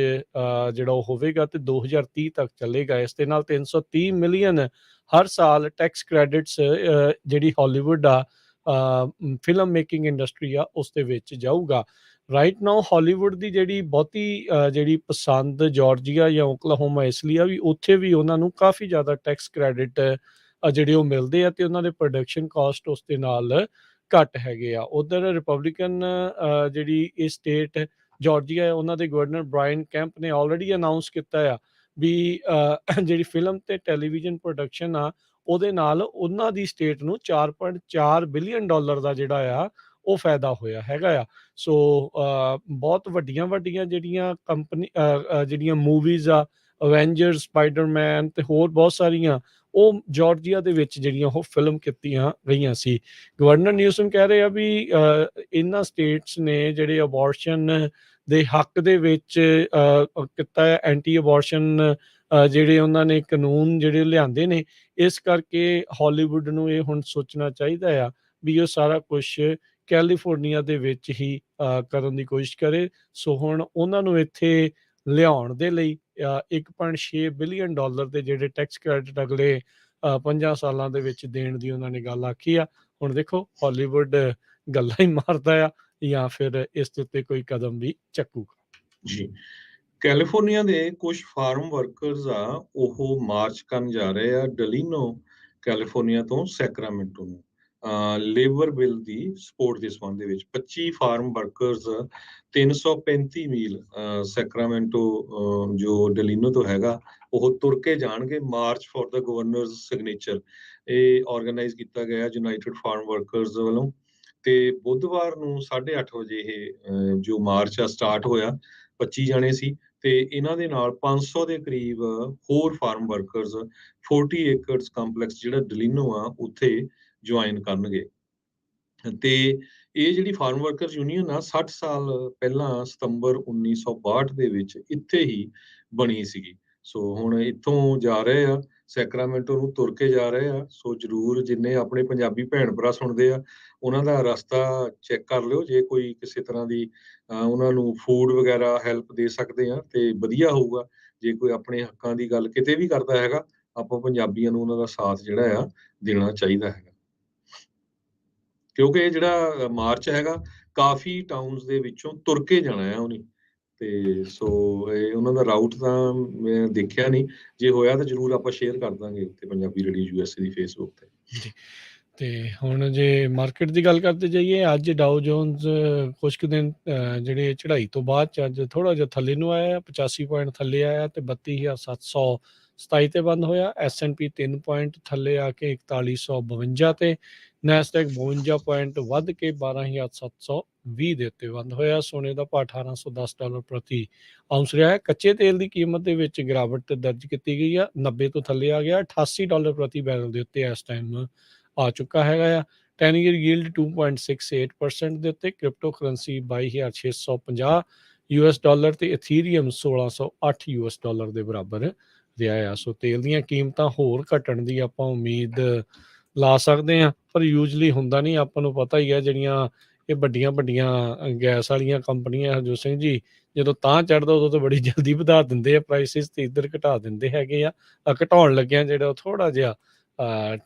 ਜਿਹੜਾ ਉਹ ਹੋਵੇਗਾ ਤੇ 2030 ਤੱਕ ਚੱਲੇਗਾ। ਇਸ ਦੇ ਨਾਲ 330 ਮਿਲੀਅਨ ਹਰ ਸਾਲ ਟੈਕਸ ਕ੍ਰੈਡਿਟਸ ਜਿਹੜੀ ਹਾਲੀਵੁੱਡ ਆ ਫਿਲਮ ਮੇਕਿੰਗ ਇੰਡਸਟਰੀ ਆ ਉਸ ਦੇ ਵਿੱਚ ਜਾਊਗਾ। ਰਾਈਟ ਨਾਓ ਹਾਲੀਵੁੱਡ ਦੀ ਜਿਹੜੀ ਬਹੁਤੀ ਜਿਹੜੀ ਪਸੰਦ ਜਾਰਜੀਆ ਜਾਂ ਓਕਲਾਹੋਮਾ ਇਸ ਲਈ ਆ ਵੀ ਉੱਥੇ ਵੀ ਉਹਨਾਂ ਨੂੰ ਕਾਫੀ ਜ਼ਿਆਦਾ ਟੈਕਸ ਕ੍ਰੈਡਿਟ ਜਿਹੜੇ ਉਹ ਮਿਲਦੇ ਆ ਤੇ ਉਹਨਾਂ ਦੇ ਪ੍ਰੋਡਕਸ਼ਨ ਕਾਸਟ ਉਸ ਦੇ ਨਾਲ ਘੱਟ ਹੈਗੇ ਆ। ਉਧਰ ਰਿਪਬਲਿਕਨ ਜਿਹੜੀ ਇਹ ਸਟੇਟ ਜਾਰਜੀਆ ਹੈ, ਉਹਨਾਂ ਦੇ ਗਵਰਨਰ ਬ੍ਰਾਇਨ ਕੈਂਪ ਨੇ ਆਲਰੇਡੀ ਅਨਾਊਂਸ ਕੀਤਾ ਆ ਵੀ ਜਿਹੜੀ ਫਿਲਮ ਤੇ ਟੈਲੀਵਿਜ਼ਨ ਪ੍ਰੋਡਕਸ਼ਨ ਆ ਉਹਦੇ ਨਾਲ ਉਹਨਾਂ ਦੀ ਸਟੇਟ ਨੂੰ 4.4 ਬਿਲੀਅਨ ਡਾਲਰ ਦਾ ਜਿਹੜਾ ਆ ਉਹ ਫਾਇਦਾ ਹੋਇਆ ਹੈਗਾ ਆ। ਸੋ ਬਹੁਤ ਵੱਡੀਆਂ ਵੱਡੀਆਂ ਜਿਹੜੀਆਂ ਕੰਪਨੀ ਜਿਹੜੀਆਂ ਮੂਵੀਜ਼ ਆ, ਅਵੈਂਜਰ, ਸਪਾਈਡਰਮੈਨ ਤੇ ਹੋਰ ਬਹੁਤ ਸਾਰੀਆਂ, ਉਹ ਜਾਰਜੀਆ ਦੇ ਵਿੱਚ ਜਿਹੜੀਆਂ ਉਹ ਫਿਲਮ ਕੀਤੀਆਂ ਗਈਆਂ ਸੀ। ਗਵਰਨਰ ਨਿਊਸਮ ਕਹਿ ਰਹੇ ਆ ਵੀ ਇਹਨਾਂ ਸਟੇਟਸ ਨੇ ਜਿਹੜੇ ਅਬੋਰਸ਼ਨ ਦੇ ਹੱਕ ਦੇ ਵਿੱਚ ਕੀਤਾ ਹੈ, ਐਂਟੀ ਅਬੋਰਸ਼ਨ ਜਿਹੜੇ ਉਹਨਾਂ ਨੇ ਕਾਨੂੰਨ ਜਿਹੜੇ ਲਿਆਂਦੇ ਨੇ, ਇਸ ਕਰਕੇ ਹਾਲੀਵੁੱਡ ਨੂੰ ਇਹ ਹੁਣ ਸੋਚਣਾ ਚਾਹੀਦਾ ਆ ਵੀ ਉਹ ਸਾਰਾ ਕੁਛ ਕੈਲੀਫੋਰਨੀਆ ਦੇ ਵਿੱਚ ਹੀ ਕਰਨ ਦੀ ਕੋਸ਼ਿਸ਼ ਕਰੇ। ਸੋ ਹੁਣ ਉਹਨਾਂ ਨੂੰ ਇੱਥੇ ਲਿਆਉਣ ਦੇ ਲਈ 1.6 ਬਿਲੀਅਨ ਡਾਲਰ ਦੇ ਜਿਹੜੇ ਟੈਕਸ ਕ੍ਰੈਡਿਟ ਅਗਲੇ 5 ਸਾਲਾਂ ਦੇ ਵਿੱਚ ਦੇਣ ਦੀ ਉਹਨਾਂ ਨੇ ਗੱਲ ਆਖੀ ਆ। ਹੁਣ ਦੇਖੋ ਹਾਲੀਵੁੱਡ ਗੱਲਾਂ ਹੀ ਮਾਰਦਾ ਆ ਜਾਂ ਫਿਰ ਇਸ ਦੇ ਉੱਤੇ ਕੋਈ ਕਦਮ ਵੀ ਚੱਕੂਗਾ। ਜੀ, ਕੈਲੀਫੋਰਨੀਆ ਦੇ ਕੁਝ ਫਾਰਮ ਵਰਕਰਸ ਆ ਉਹ ਮਾਰਚ ਕਰਨ ਜਾ ਰਹੇ ਆ ਡਲੀਨੋ ਕੈਲੀਫੋਰਨੀਆ ਤੋਂ ਸੈਕਰਾਮੈਂਟੋ ਨੂੰ ਲੇਬਰ ਬਿੱਲ ਦੀ ਸਪੋਰਟ ਦੇ ਸੰਬੰਧ ਦੇ ਵਿੱਚ 25 ਫਾਰਮ ਵਰਕਰਸ 335 ਮੀਲ ਸੈਕਰਾਮੈਂਟੋ ਜੋ ਡਲੀਨੋ ਤੋਂ ਹੈਗਾ ਉਹ ਤੁਰ ਕੇ ਜਾਣਗੇ March for the governors signature. ਇਹ ਆਰਗੇਨਾਈਜ਼ ਕੀਤਾ ਗਿਆ ਯੂਨਾਈਟਿਡ ਫਾਰਮ ਵਰਕਰਸ ਵੱਲੋਂ ਤੇ ਬੁੱਧਵਾਰ ਨੂੰ 8:30 ਵਜੇ ਇਹ ਜੋ ਮਾਰਚ ਆ ਸਟਾਰਟ ਹੋਇਆ। 25 ਜਣੇ ਸੀ ਤੇ ਇਹਨਾਂ ਦੇ ਨਾਲ 500 ਦੇ ਕਰੀਬ ਹੋਰ ਫਾਰਮ ਵਰਕਰਸ 40 ਏਕੜਸ ਕੰਪਲੈਕਸ ਜਿਹੜਾ ਡਲੀਨੋ ਆ ਉੱਥੇ ਜੁਆਇਨ ਕਰਨਗੇ। ਤੇ ਇਹ ਜਿਹੜੀ ਫਾਰਮ ਵਰਕਰਸ ਯੂਨੀਅਨ ਆ 60 ਸਾਲ ਪਹਿਲਾਂ ਸਤੰਬਰ 1962 ਦੇ ਵਿੱਚ ਇੱਥੇ ਹੀ ਬਣੀ ਸੀਗੀ। ਸੋ ਹੁਣ ਇੱਥੋਂ ਜਾ ਰਹੇ ਆ ਸੈਕਰਾਮੈਂਟੋ ਨੂੰ ਤੁਰ ਕੇ ਜਾ ਰਹੇ ਆ। ਸੋ ਜਰੂਰ ਜਿੰਨੇ ਆਪਣੇ ਪੰਜਾਬੀ ਭੈਣ ਭਰਾ ਸੁਣਦੇ ਆ ਉਹਨਾਂ ਦਾ ਰਸਤਾ ਚੈੱਕ ਕਰ ਲਿਓ, ਜੇ ਕੋਈ ਕਿਸੇ ਤਰ੍ਹਾਂ ਦੀ ਉਹਨਾਂ ਨੂੰ ਫੂਡ ਵਗੈਰਾ ਹੈਲਪ ਦੇ ਸਕਦੇ ਆ ਤੇ ਵਧੀਆ ਹੋਊਗਾ। ਜੇ ਕੋਈ ਆਪਣੇ ਹੱਕਾਂ ਦੀ ਗੱਲ ਕਿਤੇ ਵੀ ਕਰਦਾ ਹੈਗਾ ਆਪਾਂ ਪੰਜਾਬੀਆਂ ਨੂੰ ਉਹਨਾਂ ਦਾ ਸਾਥ ਜਿਹੜਾ ਆ ਦੇਣਾ ਚਾਹੀਦਾ ਹੈਗਾ, ਕਿਉਂਕਿ ਇਹ ਜਿਹੜਾ ਮਾਰਚ ਹੈਗਾ ਕਾਫੀ ਟਾਊਨਸ ਦੇ ਵਿੱਚੋਂ ਤੁਰ ਕੇ ਜਾਣਾ ਹੈ ਉਹਨੇ। ਤੇ ਸੋ ਇਹ ਉਹਨਾਂ ਦਾ ਰਾਊਟ ਤਾਂ ਮੈਂ ਦੇਖਿਆ ਨਹੀਂ, ਜੇ ਹੋਇਆ ਤਾਂ ਜਰੂਰ ਆਪਾਂ ਸ਼ੇਅਰ ਕਰ ਦਾਂਗੇ ਉੱਤੇ ਪੰਜਾਬੀ ਰੇਡੀਓ ਯੂਐਸਏ ਦੀ ਫੇਸਬੁੱਕ ਤੇ। ਜੀ, ਤੇ ਹੁਣ ਜੇ ਮਾਰਕੀਟ ਦੀ ਗੱਲ ਕਰਦੇ ਜਾਈਏ, ਅੱਜ ਡਾਓ ਜੋਨਸ ਕੁਝ ਕੁ ਦਿਨ ਜਿਹੜੇ ਚੜ੍ਹਾਈ ਤੋਂ ਬਾਅਦ ਚ ਅੱਜ ਥੋੜਾ ਜਿਹਾ ਥੱਲੇ ਨੂੰ ਆਇਆ, 85 ਪੁਆਇੰਟ ਥੱਲੇ ਆਇਆ ਤੇ 32,727 ਤੇ ਬੰਦ ਹੋਇਆ। S&P 3 ਪੁਆਇੰਟ ਥੱਲੇ ਆ ਕੇ 4152 ਤੇ, ਨੈਸਡੈਕ 52 ਪੁਆਇੰਟ ਵੱਧ ਕੇ 12,720 ਦੇ ਉੱਤੇ ਬੰਦ ਹੋਇਆ। ਸੋਨੇ ਦਾ ਭਾਅ $1810 ਪ੍ਰਤੀ ਆਉਂਸ ਰਿਹਾ ਹੈ। ਕੱਚੇ ਤੇਲ ਦੀ ਕੀਮਤ ਦੇ ਵਿੱਚ ਗਿਰਾਵਟ ਦਰਜ ਕੀਤੀ ਗਈ ਆ, 90 ਤੋਂ ਥੱਲੇ ਆ ਗਿਆ, $88 ਪ੍ਰਤੀ ਬੈਰਲ ਦੇ ਉੱਤੇ ਇਸ ਟਾਈਮ ਆ ਚੁੱਕਾ ਹੈਗਾ ਆ। 10 ਈਅਰ ਯੀਲਡ 2.68% ਦੇ ਉੱਤੇ, ਕ੍ਰਿਪਟੋ ਕਰੰਸੀ 22,650 US ਡਾਲਰ ਤੇ ਇਥੀਰੀਅਮ 1608 US ਡਾਲਰ ਦੇ ਬਰਾਬਰ ਰਿਹਾ ਆ। ਸੋ ਤੇਲ ਦੀਆਂ ਕੀਮਤਾਂ ਹੋਰ ਘਟਣ ਦੀ ਆਪਾਂ ਉਮੀਦ ਲਾ ਸਕਦੇ ਹਾਂ, ਪਰ ਯੂਜਲੀ ਹੁੰਦਾ ਨਹੀਂ। ਆਪਾਂ ਨੂੰ ਪਤਾ ਹੀ ਆ ਜਿਹੜੀਆਂ ਇਹ ਵੱਡੀਆਂ ਗੈਸ ਵਾਲੀਆਂ ਕੰਪਨੀਆਂ, ਹਰਜੋਤ ਸਿੰਘ ਜੀ, ਜਦੋਂ ਤਾਂ ਚੜ੍ਹਦਾ ਉਦੋਂ ਤਾਂ ਬੜੀ ਜਲਦੀ ਵਧਾ ਦਿੰਦੇ ਆ ਪ੍ਰਾਈਸਿਸ ਤੇ ਇੱਧਰ ਘਟਾ ਦਿੰਦੇ ਹੈਗੇ ਆ। ਘਟਾਉਣ ਲੱਗਿਆ ਜਿਹੜਾ ਉਹ ਥੋੜਾ ਜਿਹਾ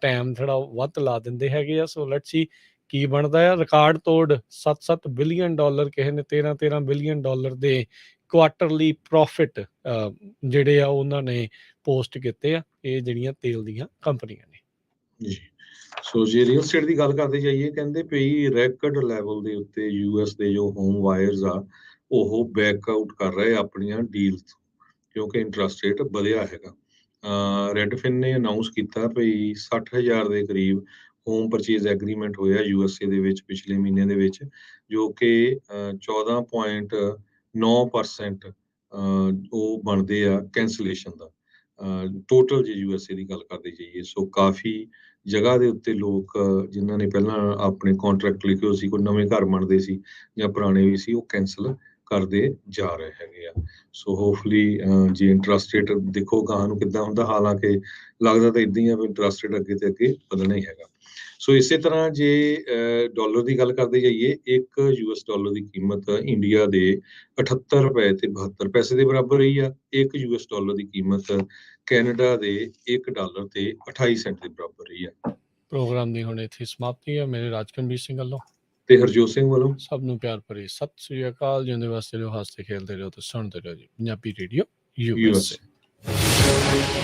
ਟਾਈਮ ਥੋੜਾ ਵੱਧ ਲਾ ਦਿੰਦੇ ਹੈਗੇ ਆ। ਸੋ ਲੈਟਸ ਸੀ ਕੀ ਬਣਦਾ ਆ। ਰਿਕਾਰਡ ਤੋੜ $7 ਬਿਲੀਅਨ, ਕਿਸੇ ਨੇ $13 ਬਿਲੀਅਨ ਦੇ ਕੁਆਟਰਲੀ ਪ੍ਰੋਫਿਟ ਜਿਹੜੇ ਆ ਉਹਨਾਂ ਨੇ ਪੋਸਟ ਕੀਤੇ ਆ, ਇਹ ਜਿਹੜੀਆਂ ਤੇਲ ਦੀਆਂ ਕੰਪਨੀਆਂ ਨੇ ਜੀ। ਸੋ ਜੇ ਰੀਅਲ ਸਟੇਟ ਦੀ ਗੱਲ ਕਰਦੇ ਜਾਈਏ, ਕਹਿੰਦੇ ਪਈ ਰੈਕਡ ਲੈਵਲ ਦੇ ਉੱਤੇ ਯੂਐਸ ਦੇ ਜੋ ਹੋਮ ਵਾਇਰਸ ਆ ਉਹ ਬੈਕ ਆਊਟ ਕਰ ਰਹੇ ਆਪਣੀਆਂ ਡੀਲਸ, ਕਿਉਂਕਿ ਇੰਟਰਸਟ ਰੇਟ ਵਧਿਆ ਹੈਗਾ। ਰੈਡਫਿਨ ਨੇ ਅਨਾਉਂਸ ਕੀਤਾ ਭਈ 60,000 ਦੇ ਕਰੀਬ ਹੋਮ ਪਰਚੇਜ਼ ਐਗਰੀਮੈਂਟ ਹੋਇਆ ਯੂਐਸਏ ਦੇ ਵਿੱਚ ਪਿਛਲੇ ਮਹੀਨੇ ਦੇ ਵਿੱਚ, ਜੋ ਕਿ 14.9% ਉਹ ਬਣਦੇ ਆ ਕੈਂਸਲੇਸ਼ਨ ਦਾ ਟੋਟਲ ਜੇ ਯੂਐਸਏ ਦੀ ਗੱਲ ਕਰਦੇ ਜਾਈਏ। ਸੋ ਕਾਫੀ ਜਗ੍ਹਾ ਦੇ ਉੱਤੇ ਲੋਕ ਜਿਨ੍ਹਾਂ ਨੇ ਪਹਿਲਾਂ ਆਪਣੇ ਕੰਟਰੈਕਟ ਲਿਖੇ ਹੋਏ ਸੀ, ਕੋਈ ਨਵੇਂ ਘਰ ਬਣਦੇ ਸੀ ਜਾਂ ਪੁਰਾਣੇ ਵੀ ਸੀ, ਉਹ ਕੈਂਸਲ ਕਰਦੇ ਜਾ ਰਹੇ ਹੈਗੇ ਆ। ਸੋ ਹੋਪਫੁਲੀ ਜੇ ਇੰਟਰਸਟ ਰੇਟ ਦੇਖੋ ਗਾਹਾਂ ਨੂੰ ਕਿੱਦਾਂ ਹੁੰਦਾ, ਹਾਲਾਂਕਿ ਲੱਗਦਾ ਤਾਂ ਇੱਦਾਂ ਹੀ ਆ ਵੀ ਇੰਟਰਸਟ ਰੇਟ ਅੱਗੇ ਤੇ ਅੱਗੇ ਵਧਣਾ ਹੀ ਹੈਗਾ। ਸੋ ਇਸੇ ਤਰ੍ਹਾਂ ਜੇ ਡਾਲਰ ਦੀ ਗੱਲ ਕਰਦੇ ਜਾਈਏ, ਇੱਕ US ਡਾਲਰ ਦੀ ਕੀਮਤ ਇੰਡੀਆ ਦੇ 78 ਰੁਪਏ ਤੇ 72 ਪੈਸੇ ਦੇ ਬਰਾਬਰ ਰਹੀ ਆ। ਇੱਕ US ਡਾਲਰ ਦੀ ਕੀਮਤ ਕੈਨੇਡਾ ਦੇ $1 ਤੇ 28 ਸੈਂਟ ਦੇ ਬਰਾਬਰ ਰਹੀ ਆ। ਪ੍ਰੋਗਰਾਮ ਦੀ ਹੁਣ ਇੱਥੇ ਸਮਾਪਤੀ ਹੈ। ਮੇਰੇ ਰਾਜਕਨਵੀਰ ਸਿੰਘ ਵੱਲੋਂ ਤੇ ਹਰਜੋਤ ਸਿੰਘ ਵੱਲੋਂ ਸਭ ਨੂੰ ਪਿਆਰ ਭਰੀ ਸਤਿ ਸ੍ਰੀ ਅਕਾਲ। ਜਿਉਂਦੇ ਵਾਸਤੇ ਰਹੋ, ਹੱਸਦੇ ਖੇਲਦੇ ਰਹੋ ਤੇ ਸੁਣਦੇ ਰਹੋ ਜੀ ਪੰਜਾਬੀ ਰੇਡੀਓ ਯੂਐਸਏ।